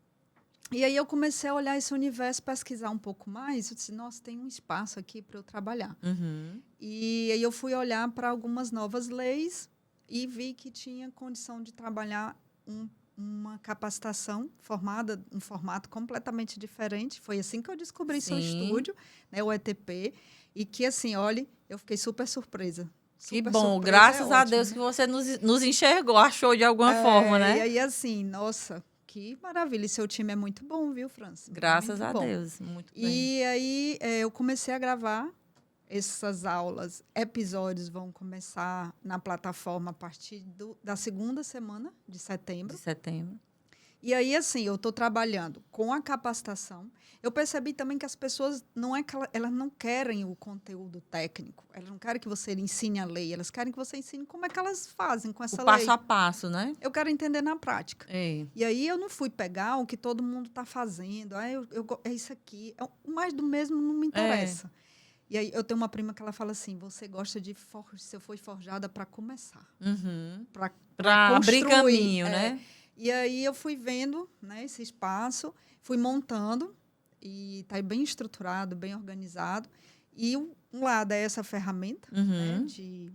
[SPEAKER 1] E aí eu comecei a olhar esse universo, pesquisar um pouco mais. Eu disse, nossa, tem um espaço aqui para eu trabalhar. E aí eu fui olhar para algumas novas leis e vi que tinha condição de trabalhar uma capacitação formada, um formato completamente diferente. Foi assim que eu descobri seu estúdio, né, o ETP. E que, assim, olha, eu fiquei super surpresa.
[SPEAKER 2] Que bom, graças a Deus que você nos enxergou, achou de alguma forma, né?
[SPEAKER 1] E aí, assim, nossa, que maravilha. E seu time é muito bom, viu, França?
[SPEAKER 2] Graças a Deus, muito bem.
[SPEAKER 1] E aí, eu comecei a gravar essas aulas. Episódios vão começar na plataforma a partir da segunda semana de setembro. E aí, assim, eu estou trabalhando com a capacitação. Eu percebi também que as pessoas, elas não querem o conteúdo técnico. Elas não querem que você ensine a lei. Elas querem que você ensine como é que elas fazem com essa lei.
[SPEAKER 2] O passo a passo, né?
[SPEAKER 1] Eu quero entender na prática.
[SPEAKER 2] É.
[SPEAKER 1] E aí, eu não fui pegar o que todo mundo está fazendo. É isso aqui. O mais do mesmo não me interessa. E aí, eu tenho uma prima que ela fala assim, você gosta de... Você foi forjada para começar.
[SPEAKER 2] Para abrir caminho, né?
[SPEAKER 1] E aí eu fui vendo, né, esse espaço, fui montando e está bem estruturado, bem organizado. E um lado é essa ferramenta, né, de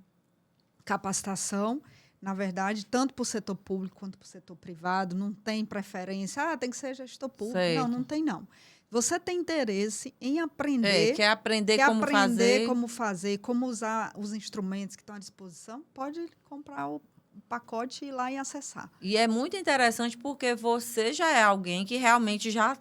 [SPEAKER 1] capacitação, na verdade, tanto para o setor público quanto para o setor privado. Não tem preferência, tem que ser gestor público. Certo. Não tem, não. Você tem interesse em aprender...
[SPEAKER 2] Quer aprender como
[SPEAKER 1] fazer, como usar os instrumentos que estão à disposição, pode comprar o pacote e ir lá e acessar.
[SPEAKER 2] E é muito interessante porque você já é alguém que realmente já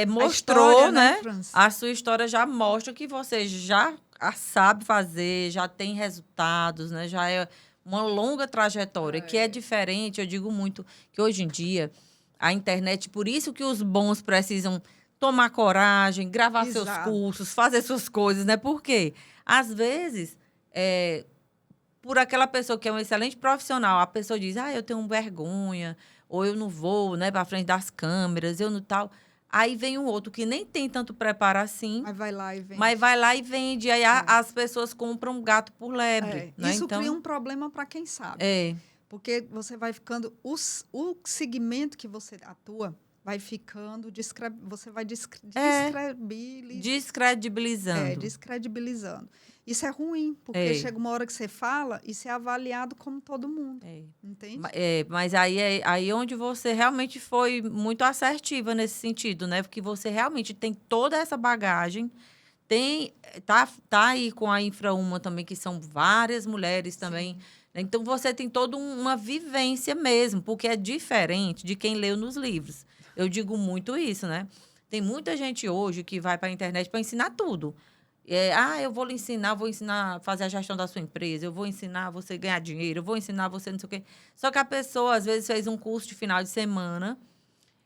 [SPEAKER 2] mostrou,
[SPEAKER 1] história,
[SPEAKER 2] né? A sua história já mostra que você já sabe fazer, já tem resultados, né? Já é uma longa trajetória, que é diferente. Eu digo muito que hoje em dia a internet, por isso que os bons precisam tomar coragem, gravar seus cursos, fazer suas coisas, né? Porque às vezes por aquela pessoa que é um excelente profissional, a pessoa diz, eu tenho vergonha, ou eu não vou, né, para frente das câmeras, eu não tal. Aí vem um outro que nem tem tanto preparo assim.
[SPEAKER 1] Mas vai lá e vende.
[SPEAKER 2] Aí as pessoas compram gato por lebre. Né?
[SPEAKER 1] Isso cria um problema para quem sabe. Porque você vai ficando... O segmento que você atua vai ficando... Você vai descredibilizando. Descredibilizando. Isso é ruim, porque chega uma hora que você fala e você é avaliado como todo mundo. Entende?
[SPEAKER 2] Mas aí onde você realmente foi muito assertiva nesse sentido, né? Porque você realmente tem toda essa bagagem. Tá aí com a Infra-Uma também, que são várias mulheres também. Sim. Então, você tem toda uma vivência mesmo, porque é diferente de quem leu nos livros. Eu digo muito isso, né? Tem muita gente hoje que vai para a internet para ensinar tudo. Eu vou ensinar a fazer a gestão da sua empresa, eu vou ensinar você a ganhar dinheiro, eu vou ensinar você não sei o quê. Só que a pessoa, às vezes, fez um curso de final de semana,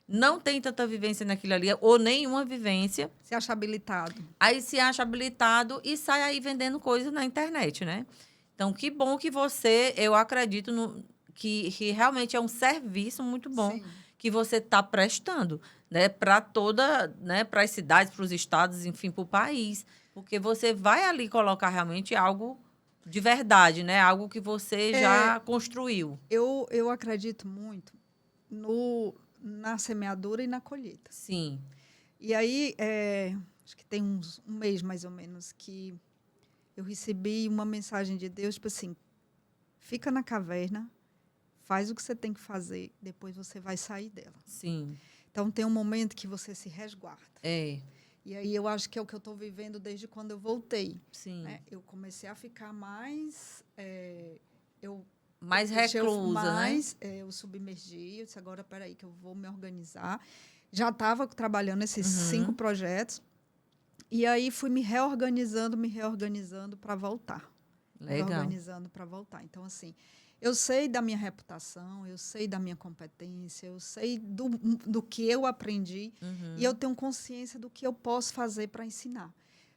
[SPEAKER 2] não tem tanta vivência naquilo ali, ou nenhuma vivência.
[SPEAKER 1] Se acha habilitado.
[SPEAKER 2] Aí se acha habilitado e sai aí vendendo coisas na internet, né? Então, que bom que eu acredito que realmente é um serviço muito bom. Sim. Que você está prestando, né? Para para as cidades, para os estados, enfim, para o país. Porque você vai ali colocar realmente algo de verdade, né? Algo que você já construiu.
[SPEAKER 1] Eu acredito muito na semeadura e na colheita.
[SPEAKER 2] Sim.
[SPEAKER 1] E aí, acho que tem um mês, mais ou menos, que eu recebi uma mensagem de Deus, tipo assim, fica na caverna, faz o que você tem que fazer, depois você vai sair dela.
[SPEAKER 2] Sim.
[SPEAKER 1] Então, tem um momento que você se resguarda. E aí, eu acho que é o que eu estou vivendo desde quando eu voltei.
[SPEAKER 2] Sim.
[SPEAKER 1] Né? Eu comecei a ficar mais...
[SPEAKER 2] mais reclusa, né?
[SPEAKER 1] Eu submergi. Eu disse, agora, peraí, que eu vou me organizar. Já estava trabalhando nesses 5 projetos. E aí, fui me reorganizando para voltar.
[SPEAKER 2] Legal.
[SPEAKER 1] Reorganizando para voltar. Então, assim, eu sei da minha reputação, eu sei da minha competência, eu sei do que eu aprendi e eu tenho consciência do que eu posso fazer para ensinar.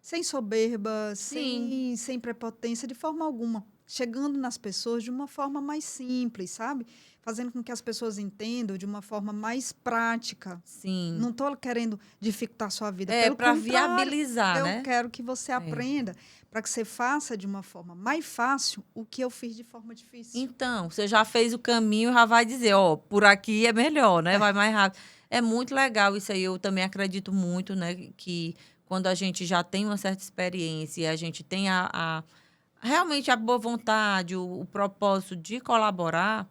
[SPEAKER 1] sem soberba, sem prepotência, de forma alguma. Chegando nas pessoas de uma forma mais simples, sabe? Fazendo com que as pessoas entendam de uma forma mais prática.
[SPEAKER 2] Sim.
[SPEAKER 1] Não estou querendo dificultar a sua vida.
[SPEAKER 2] Para viabilizar, né?
[SPEAKER 1] Eu quero que você aprenda para que você faça de uma forma mais fácil o que eu fiz de forma difícil.
[SPEAKER 2] Então, você já fez o caminho, já vai dizer, ó, por aqui é melhor, né? Vai mais rápido. É muito legal isso aí. Eu também acredito muito, né, que quando a gente já tem uma certa experiência e a gente tem realmente a boa vontade, o propósito de colaborar,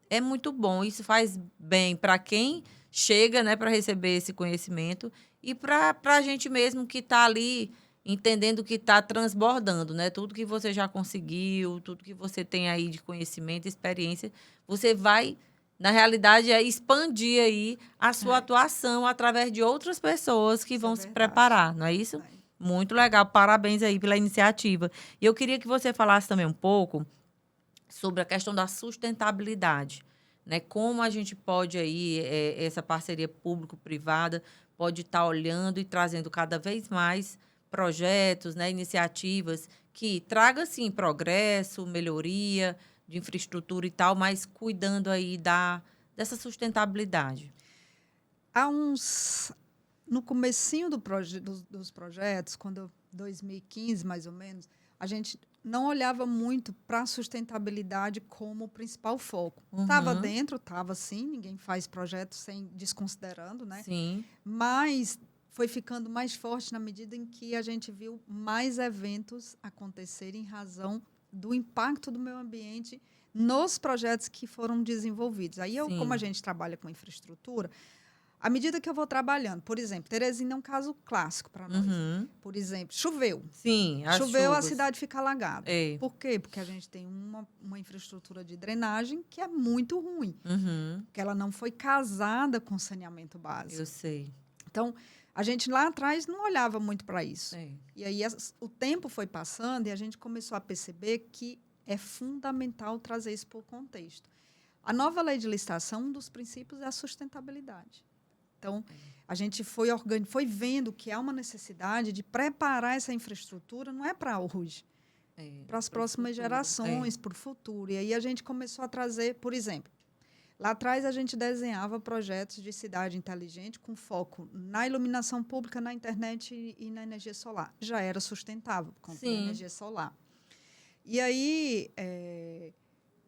[SPEAKER 2] é muito bom. Isso faz bem para quem chega, né, para receber esse conhecimento e para a gente mesmo que está ali entendendo que está transbordando, né? Tudo que você já conseguiu, tudo que você tem aí de conhecimento, experiência, você vai, na realidade, expandir aí a sua atuação através de outras pessoas que vão se preparar, não é isso? Muito legal, parabéns aí pela iniciativa. E eu queria que você falasse também um pouco sobre a questão da sustentabilidade, né? Como a gente pode aí, essa parceria público-privada pode estar olhando e trazendo cada vez mais projetos, né, iniciativas que tragam, sim, progresso, melhoria de infraestrutura e tal, mas cuidando aí dessa sustentabilidade.
[SPEAKER 1] No comecinho dos projetos, quando 2015, mais ou menos, a gente não olhava muito para a sustentabilidade como o principal foco. Estava dentro, estava sim, ninguém faz projeto sem desconsiderando, né?
[SPEAKER 2] Sim.
[SPEAKER 1] Mas foi ficando mais forte na medida em que a gente viu mais eventos acontecerem em razão do impacto do meio ambiente nos projetos que foram desenvolvidos. Aí, como a gente trabalha com infraestrutura, à medida que eu vou trabalhando, por exemplo, Teresina é um caso clássico para nós. Por exemplo, choveu.
[SPEAKER 2] Sim,
[SPEAKER 1] choveu,
[SPEAKER 2] chuvas.
[SPEAKER 1] A cidade fica alagada. Por quê? Porque a gente tem uma infraestrutura de drenagem que é muito ruim. Porque ela não foi casada com saneamento básico.
[SPEAKER 2] Eu sei.
[SPEAKER 1] Então, a gente lá atrás não olhava muito para isso. E aí o tempo foi passando e a gente começou a perceber que é fundamental trazer isso para o contexto. A nova lei de licitação, um dos princípios é a sustentabilidade. Então, a gente foi vendo que há uma necessidade de preparar essa infraestrutura, não é para hoje, para as próximas gerações, para o futuro. E aí a gente começou a trazer, por exemplo, lá atrás a gente desenhava projetos de cidade inteligente com foco na iluminação pública, na internet e na energia solar. Já era sustentável, com energia solar. E aí,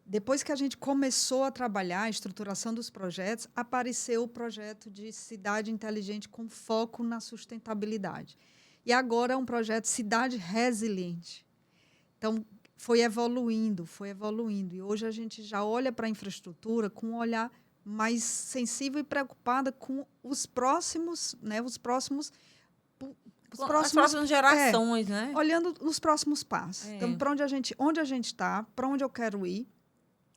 [SPEAKER 1] depois que a gente começou a trabalhar a estruturação dos projetos, apareceu o projeto de cidade inteligente com foco na sustentabilidade. E agora é um projeto Cidade Resiliente. Então, foi evoluindo. E hoje a gente já olha para a infraestrutura com um olhar mais sensível e preocupada com os próximos, né? As próximas
[SPEAKER 2] gerações, né?
[SPEAKER 1] Olhando os próximos passos. Então, para onde a gente está, para onde eu quero ir,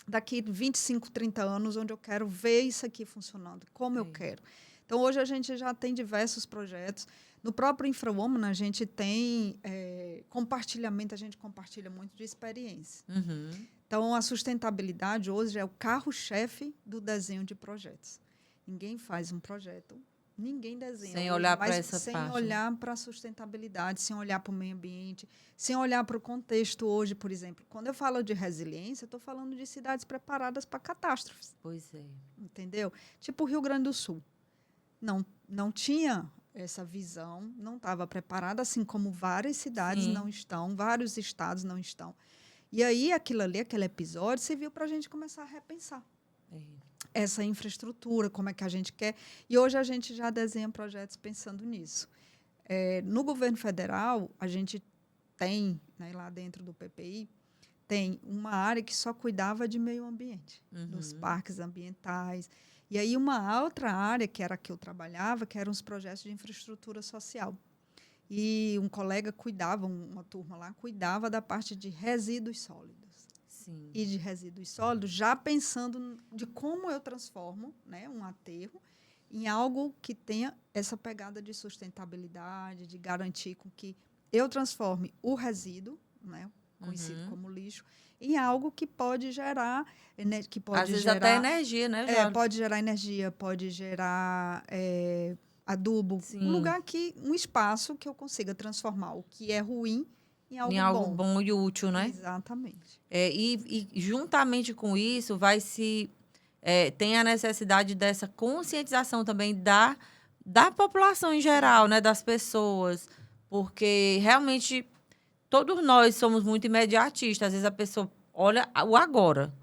[SPEAKER 1] daqui 25, 30 anos, onde eu quero ver isso aqui funcionando, como eu quero. Então, hoje a gente já tem diversos projetos. No próprio InfraWoman, a gente tem compartilhamento, a gente compartilha muito de experiência. Então, a sustentabilidade hoje é o carro-chefe do desenho de projetos. Ninguém faz um projeto, ninguém desenha.
[SPEAKER 2] Sem olhar para essa
[SPEAKER 1] sem
[SPEAKER 2] parte.
[SPEAKER 1] Sem olhar para a sustentabilidade, sem olhar para o meio ambiente, sem olhar para o contexto hoje, por exemplo. Quando eu falo de resiliência, eu estou falando de cidades preparadas para catástrofes.
[SPEAKER 2] Pois é.
[SPEAKER 1] Entendeu? Tipo o Rio Grande do Sul. Não tinha essa visão, não estava preparada, assim como várias cidades não estão, vários estados não estão. E aí, aquele episódio, serviu para a gente começar a repensar essa infraestrutura, como é que a gente quer. E hoje a gente já desenha projetos pensando nisso. No governo federal, a gente tem, né, lá dentro do PPI, tem uma área que só cuidava de meio ambiente, dos parques ambientais. E aí uma outra área, que era a que eu trabalhava, que eram os projetos de infraestrutura social. E um colega cuidava, uma turma lá, cuidava da parte de resíduos sólidos. E de resíduos sólidos, já pensando de como eu transformo, né, um aterro em algo que tenha essa pegada de sustentabilidade, de garantir com que eu transforme o resíduo, né, conhecido como lixo, em algo que pode gerar...
[SPEAKER 2] Às vezes até energia, né, Jorge?
[SPEAKER 1] Pode gerar energia, pode gerar adubo.
[SPEAKER 2] Sim.
[SPEAKER 1] Um lugar um espaço que eu consiga transformar o que é ruim em algo,
[SPEAKER 2] em algo bom e útil, né?
[SPEAKER 1] Exatamente.
[SPEAKER 2] E juntamente com isso, tem a necessidade dessa conscientização também da população em geral, né? Das pessoas. Porque, realmente, todos nós somos muito imediatistas. Às vezes a pessoa olha o agora,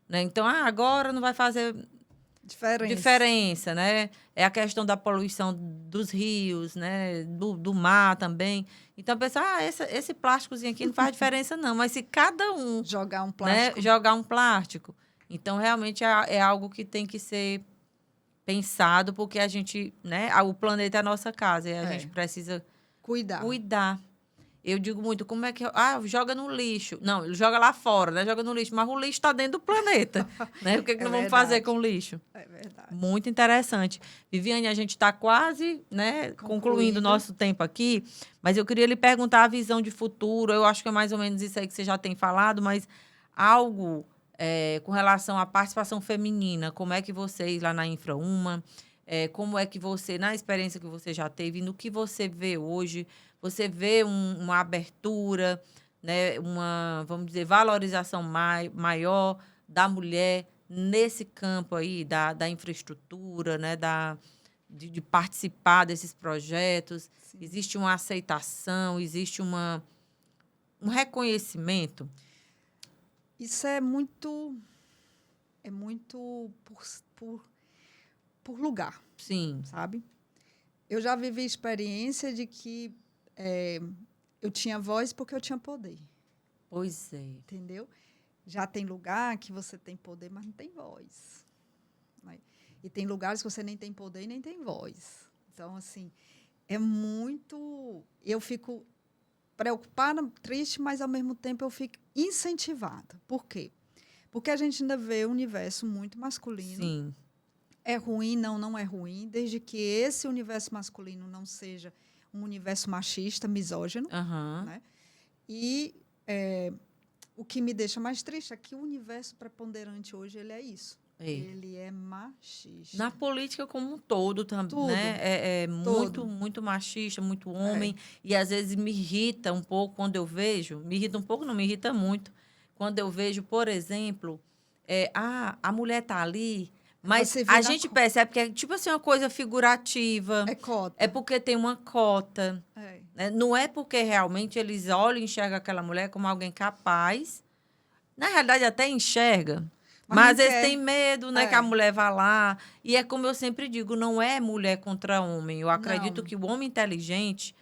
[SPEAKER 2] né? Então, agora não vai fazer diferença, né? É a questão da poluição dos rios, né? Do mar também. Então, a pessoa, esse plásticozinho aqui não faz diferença, não. Mas se cada um...
[SPEAKER 1] Jogar um plástico.
[SPEAKER 2] Né? Jogar um plástico. Então, realmente, é algo que tem que ser pensado, porque a gente, né? O planeta é a nossa casa e a gente precisa cuidar. Eu digo muito, como é que... joga no lixo. Não, joga lá fora, né? Joga no lixo. Mas o lixo está dentro do planeta, né? O que não vamos fazer com o lixo?
[SPEAKER 1] É verdade.
[SPEAKER 2] Muito interessante. Viviane, a gente está quase, né, concluindo o nosso tempo aqui, mas eu queria lhe perguntar a visão de futuro. Eu acho que é mais ou menos isso aí que você já tem falado, mas algo com relação à participação feminina. Como é que vocês, lá na Infra-Uma, como é que você, na experiência que você já teve, no que você vê hoje, você vê uma abertura, né, vamos dizer, valorização maior da mulher nesse campo aí da infraestrutura, né, de participar desses projetos? Sim. Existe uma aceitação, existe um reconhecimento?
[SPEAKER 1] Isso é muito por lugar.
[SPEAKER 2] Sim.
[SPEAKER 1] Sabe? Eu já vivi a experiência de que eu tinha voz porque eu tinha poder.
[SPEAKER 2] Pois é.
[SPEAKER 1] Entendeu? Já tem lugar que você tem poder, mas não tem voz. Né? E tem lugares que você nem tem poder e nem tem voz. Então, assim, é muito... Eu fico preocupada, triste, mas, ao mesmo tempo, eu fico incentivada. Por quê? Porque a gente ainda vê um universo muito masculino.
[SPEAKER 2] Sim.
[SPEAKER 1] É ruim? Não é ruim, desde que esse universo masculino não seja um universo machista, misógino.
[SPEAKER 2] Uhum.
[SPEAKER 1] Né? E o que me deixa mais triste é que o universo preponderante hoje ele é isso. Ele é machista.
[SPEAKER 2] Na política como um todo também, né? Muito machista, muito homem. E às vezes me irrita um pouco quando eu vejo. Me irrita um pouco, não me irrita muito. Quando eu vejo, por exemplo, a mulher está ali, mas a gente percebe que é tipo assim uma coisa figurativa.
[SPEAKER 1] É cota.
[SPEAKER 2] É porque tem uma cota. Né? Não é porque realmente eles olham e enxergam aquela mulher como alguém capaz. Na realidade, até enxerga. Mas eles têm medo, né, que a mulher vá lá. E é como eu sempre digo, não é mulher contra homem. Eu acredito que o homem inteligente,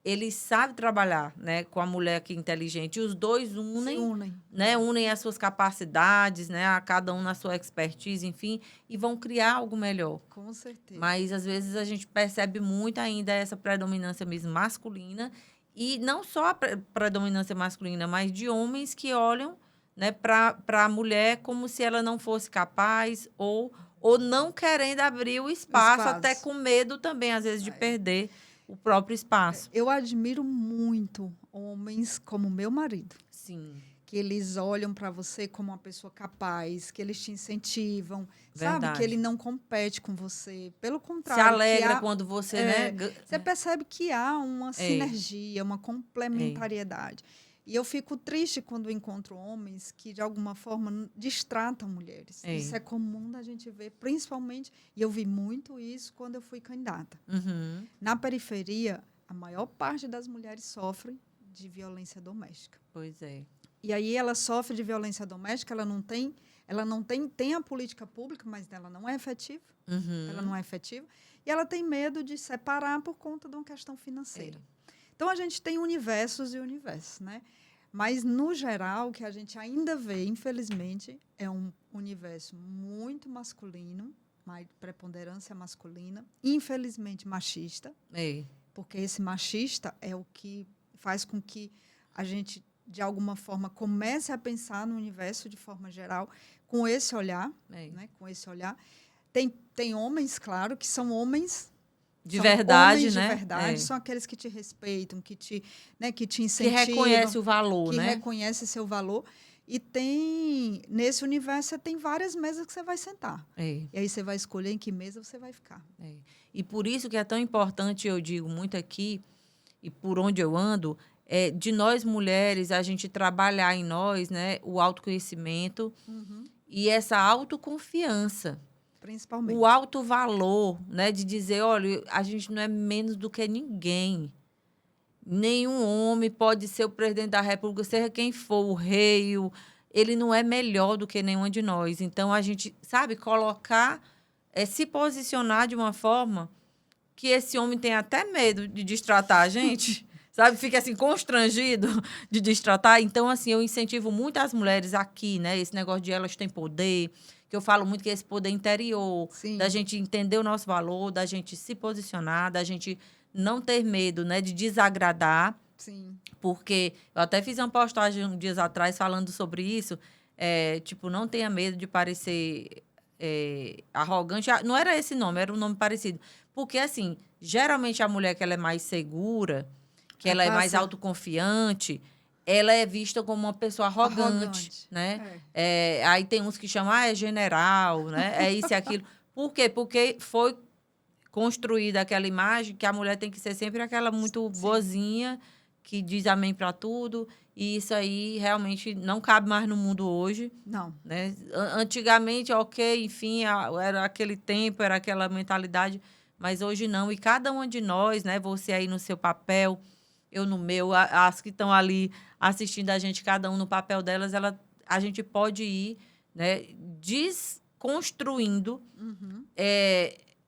[SPEAKER 2] ele sabe trabalhar, né, com a mulher que é inteligente. E os dois unem as suas capacidades, né, a cada um na sua expertise, enfim, e vão criar algo melhor.
[SPEAKER 1] Com certeza.
[SPEAKER 2] Mas, às vezes, a gente percebe muito ainda essa predominância mesmo masculina. E não só a predominância masculina, mas de homens que olham, né, para a mulher como se ela não fosse capaz ou não querendo abrir o espaço, até com medo também, às vezes, de perder o próprio espaço.
[SPEAKER 1] Eu admiro muito homens como meu marido.
[SPEAKER 2] Sim.
[SPEAKER 1] Que eles olham para você como uma pessoa capaz, que eles te incentivam,
[SPEAKER 2] Verdade.
[SPEAKER 1] sabe? Que ele não compete com você. Pelo contrário.
[SPEAKER 2] Se alegra quando você, né?
[SPEAKER 1] Você percebe que há uma sinergia, uma complementariedade. E eu fico triste quando encontro homens que, de alguma forma, destratam mulheres. Isso é comum da gente ver, principalmente, e eu vi muito isso quando eu fui candidata.
[SPEAKER 2] Uhum.
[SPEAKER 1] Na periferia, a maior parte das mulheres sofrem de violência doméstica.
[SPEAKER 2] Pois é.
[SPEAKER 1] E aí ela sofre de violência doméstica, ela não tem a política pública, mas ela não é efetiva.
[SPEAKER 2] Uhum.
[SPEAKER 1] Ela não é efetiva. E ela tem medo de separar por conta de uma questão financeira. Então, a gente tem universos e universos, né? Mas, no geral, o que a gente ainda vê, infelizmente, é um universo muito masculino, mais preponderância masculina, infelizmente machista, porque esse machista é o que faz com que a gente, de alguma forma, comece a pensar no universo de forma geral, com esse olhar, né? Com esse olhar. Tem homens, claro, que são homens...
[SPEAKER 2] De verdade,
[SPEAKER 1] homens
[SPEAKER 2] né?
[SPEAKER 1] De verdade, são aqueles que te respeitam, que te incentivam.
[SPEAKER 2] Que reconhecem o valor,
[SPEAKER 1] que
[SPEAKER 2] né?
[SPEAKER 1] reconhecem seu valor. E nesse universo, você tem várias mesas que você vai sentar.
[SPEAKER 2] É.
[SPEAKER 1] E aí você vai escolher em que mesa você vai ficar.
[SPEAKER 2] É. E por isso que é tão importante, eu digo muito aqui, e por onde eu ando, de nós mulheres, a gente trabalhar em nós, né, o autoconhecimento e essa autoconfiança.
[SPEAKER 1] Principalmente.
[SPEAKER 2] O alto valor, né, de dizer, olha, a gente não é menos do que ninguém. Nenhum homem pode ser o presidente da República, seja quem for, o rei, ele não é melhor do que nenhuma de nós. Então, a gente, sabe, colocar, se posicionar de uma forma que esse homem tem até medo de destratar a gente, sabe? Fica, assim, constrangido de destratar. Então, assim, eu incentivo muito as mulheres aqui, né? Esse negócio de elas têm poder, que eu falo muito que é esse poder interior,
[SPEAKER 1] Sim.
[SPEAKER 2] da gente entender o nosso valor, da gente se posicionar, da gente não ter medo, né, de desagradar.
[SPEAKER 1] Sim.
[SPEAKER 2] Porque eu até fiz uma postagem uns dias atrás falando sobre isso. Tipo, não tenha medo de parecer arrogante. Não era esse nome, era um nome parecido. Porque, assim, geralmente a mulher que ela é mais segura, que ela é mais autoconfiante, ela é vista como uma pessoa arrogante. Né? Aí tem uns que chamam, é general, né? É isso e aquilo. Por quê? Porque foi construída aquela imagem que a mulher tem que ser sempre aquela muito boazinha, que diz amém para tudo. E isso aí realmente não cabe mais no mundo hoje.
[SPEAKER 1] Não.
[SPEAKER 2] Né? Antigamente, ok, enfim, era aquele tempo, era aquela mentalidade, mas hoje não. E cada uma de nós, né, você aí no seu papel, eu no meu, as que estão ali assistindo a gente, cada um no papel delas, a gente pode ir, né, desconstruindo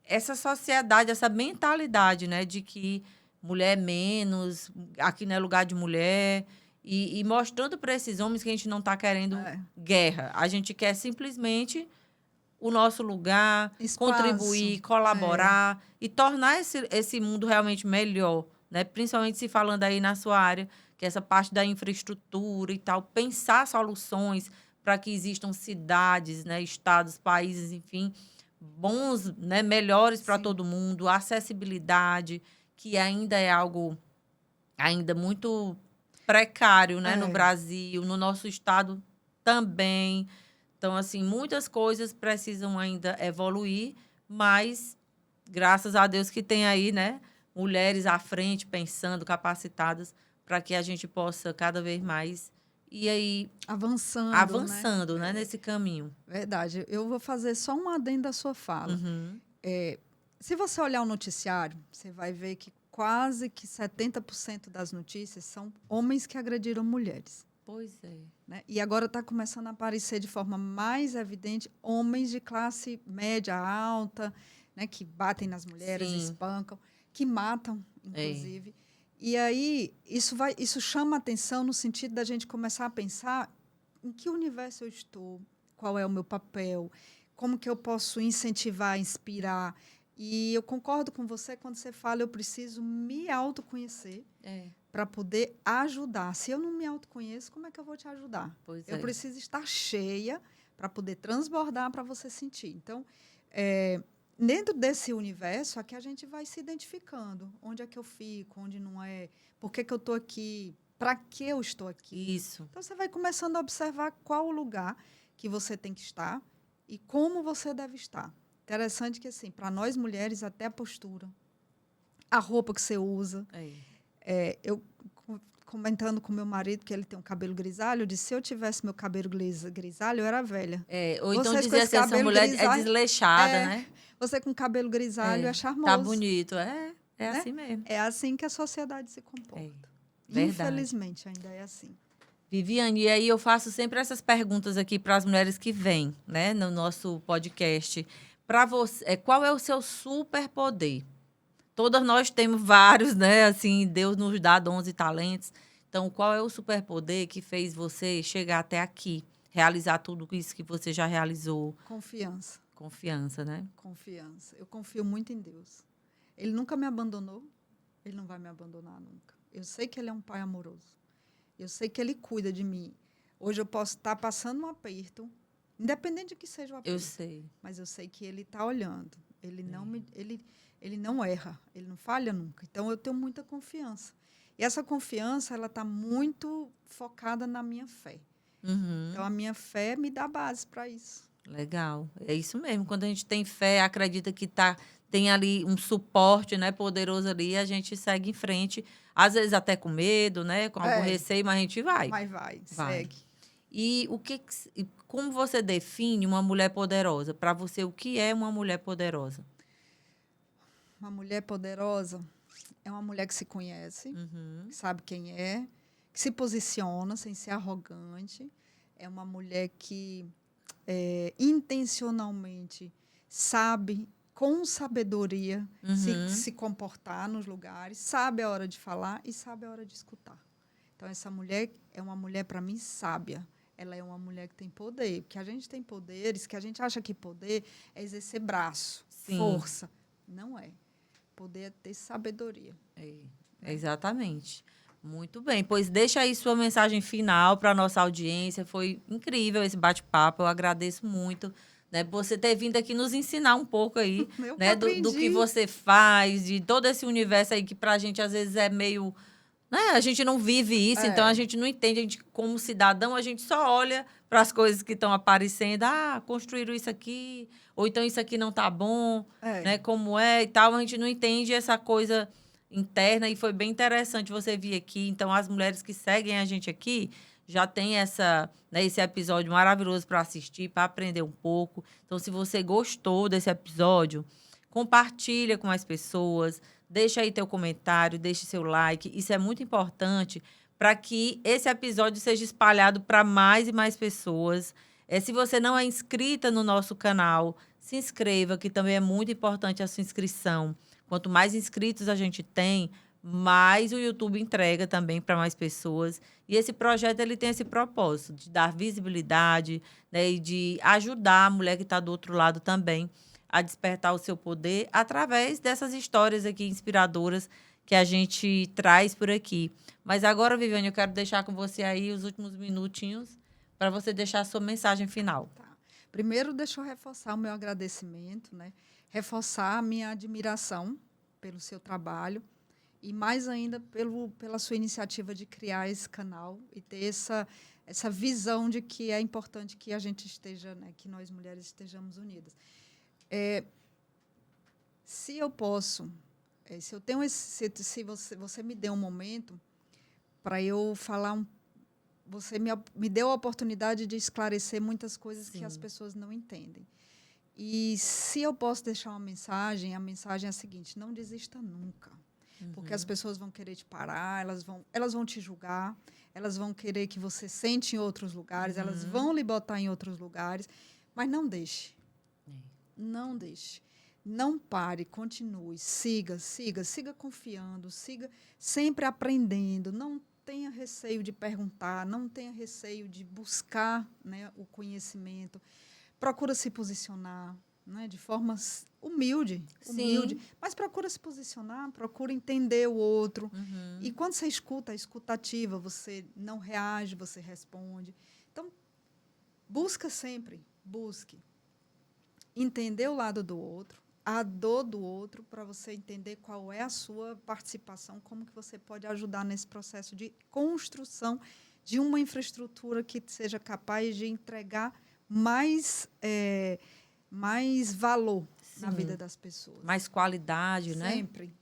[SPEAKER 2] essa sociedade, essa mentalidade, né, de que mulher é menos, aqui não é lugar de mulher, e mostrando para esses homens que a gente não está querendo guerra. A gente quer simplesmente o nosso lugar, espaço, contribuir, colaborar e tornar esse mundo realmente melhor, né? Principalmente se falando aí na sua área, que é essa parte da infraestrutura e tal, pensar soluções para que existam cidades, né, estados, países, enfim, bons, né, melhores para todo mundo, acessibilidade, que ainda é algo ainda muito precário, né, no Brasil, no nosso estado também. Então, assim, muitas coisas precisam ainda evoluir, mas graças a Deus que tem aí, né, mulheres à frente, pensando, capacitadas, para que a gente possa cada vez mais ir aí avançando, né, nesse caminho.
[SPEAKER 1] Verdade. Eu vou fazer só um adendo da sua fala. Se você olhar o noticiário, você vai ver que quase que 70% das notícias são homens que agrediram mulheres.
[SPEAKER 2] Pois é.
[SPEAKER 1] Né? E agora está começando a aparecer de forma mais evidente homens de classe média, alta, né, que batem nas mulheres, espancam, que matam, inclusive. E aí, isso chama atenção no sentido da gente começar a pensar em que universo eu estou, qual é o meu papel, como que eu posso incentivar, inspirar. E eu concordo com você quando você fala, eu preciso me autoconhecer para poder ajudar. Se eu não me autoconheço, como é que eu vou te ajudar? Eu preciso estar cheia para poder transbordar, para você sentir. Então, dentro desse universo, aqui a gente vai se identificando. Onde é que eu fico, onde não é, por que eu estou aqui, para que eu estou aqui.
[SPEAKER 2] Isso.
[SPEAKER 1] Então, você vai começando a observar qual o lugar que você tem que estar e como você deve estar. Interessante que, assim, para nós mulheres, até a postura, a roupa que você usa. Eu, comentando com meu marido, que ele tem um cabelo grisalho, eu disse, se eu tivesse meu cabelo grisalho, eu era velha.
[SPEAKER 2] Ou então dizia assim, essa mulher grisalho, é desleixada, né?
[SPEAKER 1] Você com cabelo grisalho é charmoso.
[SPEAKER 2] Tá bonito, né? Assim mesmo.
[SPEAKER 1] É assim que a sociedade se comporta. Infelizmente, ainda é assim.
[SPEAKER 2] Viviane, e aí eu faço sempre essas perguntas aqui para as mulheres que vêm, né, no nosso podcast. Para você, qual é o seu superpoder? Todas nós temos vários, né? Assim, Deus nos dá dons e talentos. Então, qual é o superpoder que fez você chegar até aqui, realizar tudo isso que você já realizou?
[SPEAKER 1] Confiança.
[SPEAKER 2] Confiança, né?
[SPEAKER 1] Confiança. Eu confio muito em Deus. Ele nunca me abandonou, ele não vai me abandonar nunca. Eu sei que ele é um pai amoroso. Eu sei que ele cuida de mim. Hoje eu posso estar passando um aperto, independente de que seja o aperto.
[SPEAKER 2] Eu sei.
[SPEAKER 1] Mas eu sei que ele está olhando. Ele não erra, ele não falha nunca. Então, eu tenho muita confiança. E essa confiança, ela está muito focada na minha fé. Então, a minha fé me dá base para isso.
[SPEAKER 2] Legal. É isso mesmo. Quando a gente tem fé, acredita que tem ali um suporte, né, poderoso ali, a gente segue em frente. Às vezes até com medo, né, com algum receio, mas a gente vai.
[SPEAKER 1] Mas vai. Segue.
[SPEAKER 2] E como você define uma mulher poderosa? Para você, o que é uma mulher poderosa?
[SPEAKER 1] Uma mulher poderosa é uma mulher que se conhece, que sabe quem é, que se posiciona sem ser arrogante. É uma mulher que intencionalmente sabe, com sabedoria, se comportar nos lugares, sabe a hora de falar e sabe a hora de escutar. Então, essa mulher é uma mulher, para mim, sábia. Ela é uma mulher que tem poder. Porque a gente tem poderes, que a gente acha que poder é exercer braço, força. Não é. Poder é ter sabedoria.
[SPEAKER 2] Exatamente. Muito bem. Pois deixa aí sua mensagem final para a nossa audiência. Foi incrível esse bate-papo. Eu agradeço muito, né, por você ter vindo aqui nos ensinar um pouco aí, né, do que você faz, de todo esse universo aí que para a gente às vezes é meio... Né? A gente não vive isso, então a gente não entende. A gente, como cidadão, a gente só olha para as coisas que estão aparecendo. Construíram isso aqui, ou então isso aqui não está bom, né? Como é e tal. A gente não entende essa coisa interna e foi bem interessante você vir aqui. Então, as mulheres que seguem a gente aqui já tem esse episódio maravilhoso para assistir, para aprender um pouco. Então, se você gostou desse episódio, compartilha com mais pessoas. Deixa aí teu comentário, deixe seu like. Isso é muito importante para que esse episódio seja espalhado para mais e mais pessoas. Se você não é inscrita no nosso canal, se inscreva, que também é muito importante a sua inscrição. Quanto mais inscritos a gente tem, mais o YouTube entrega também para mais pessoas. E esse projeto ele tem esse propósito de dar visibilidade, né, e de ajudar a mulher que está do outro lado também a despertar o seu poder através dessas histórias aqui inspiradoras que a gente traz por aqui. Mas agora, Viviane, eu quero deixar com você aí os últimos minutinhos para você deixar a sua mensagem final.
[SPEAKER 1] Tá. Primeiro, deixa eu reforçar o meu agradecimento, né? Reforçar a minha admiração pelo seu trabalho e, mais ainda, pela sua iniciativa de criar esse canal e ter essa visão de que é importante que a gente esteja, né, que nós mulheres estejamos unidas. Se eu posso, se eu tenho se você me deu um momento para eu falar, você me deu a oportunidade de esclarecer muitas coisas que as pessoas não entendem. E se eu posso deixar uma mensagem, a mensagem é a seguinte: não desista nunca, porque as pessoas vão querer te parar, elas vão te julgar, elas vão querer que você sente em outros lugares, elas vão lhe botar em outros lugares, mas não deixe. Não deixe. Não pare, continue, siga confiando, siga sempre aprendendo. Não tenha receio de perguntar, não tenha receio de buscar, né, o conhecimento. Procura se posicionar, né, de forma humilde, mas procura se posicionar, procura entender o outro. E quando você escuta, a escuta ativa, você não reage, você responde. Então, busque entender o lado do outro, a dor do outro, para você entender qual é a sua participação, como que você pode ajudar nesse processo de construção de uma infraestrutura que seja capaz de entregar mais valor na vida das pessoas.
[SPEAKER 2] Mais qualidade, né?
[SPEAKER 1] Sempre.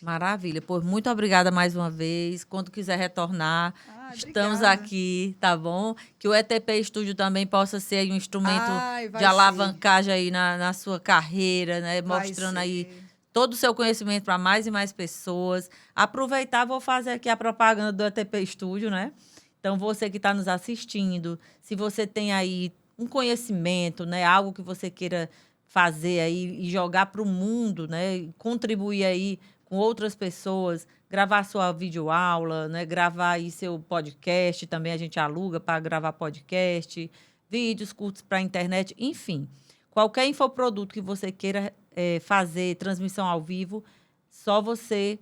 [SPEAKER 2] Maravilha. Pô, muito obrigada mais uma vez. Quando quiser retornar, estamos aqui, tá bom? Que o ETP Estúdio também possa ser aí um instrumento de alavancagem aí na sua carreira, né? Mostrando aí todo o seu conhecimento para mais e mais pessoas. Aproveitar, vou fazer aqui a propaganda do ETP Estúdio, né? Então, você que está nos assistindo, se você tem aí um conhecimento, né? Algo que você queira fazer aí e jogar para o mundo, né? Contribuir aí com outras pessoas, gravar sua videoaula, né? Gravar aí seu podcast, também a gente aluga para gravar podcast, vídeos curtos para a internet, enfim. Qualquer infoproduto que você queira fazer, transmissão ao vivo, só você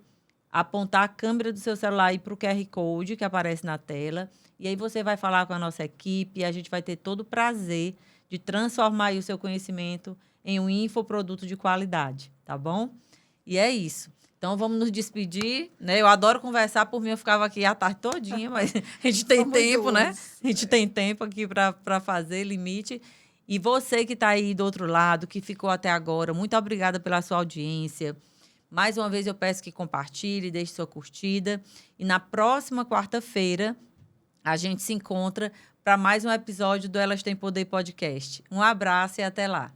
[SPEAKER 2] apontar a câmera do seu celular aí para o QR Code que aparece na tela, e aí você vai falar com a nossa equipe e a gente vai ter todo o prazer de transformar aí o seu conhecimento em um infoproduto de qualidade, tá bom? E é isso. Então, vamos nos despedir, né? Eu adoro conversar, por mim eu ficava aqui a tarde todinha, mas a gente tem tempo, né? A gente tem tempo aqui para fazer, limite. E você que está aí do outro lado, que ficou até agora, muito obrigada pela sua audiência. Mais uma vez eu peço que compartilhe, deixe sua curtida. E na próxima quarta-feira, a gente se encontra para mais um episódio do Elas Têm Poder Podcast. Um abraço e até lá.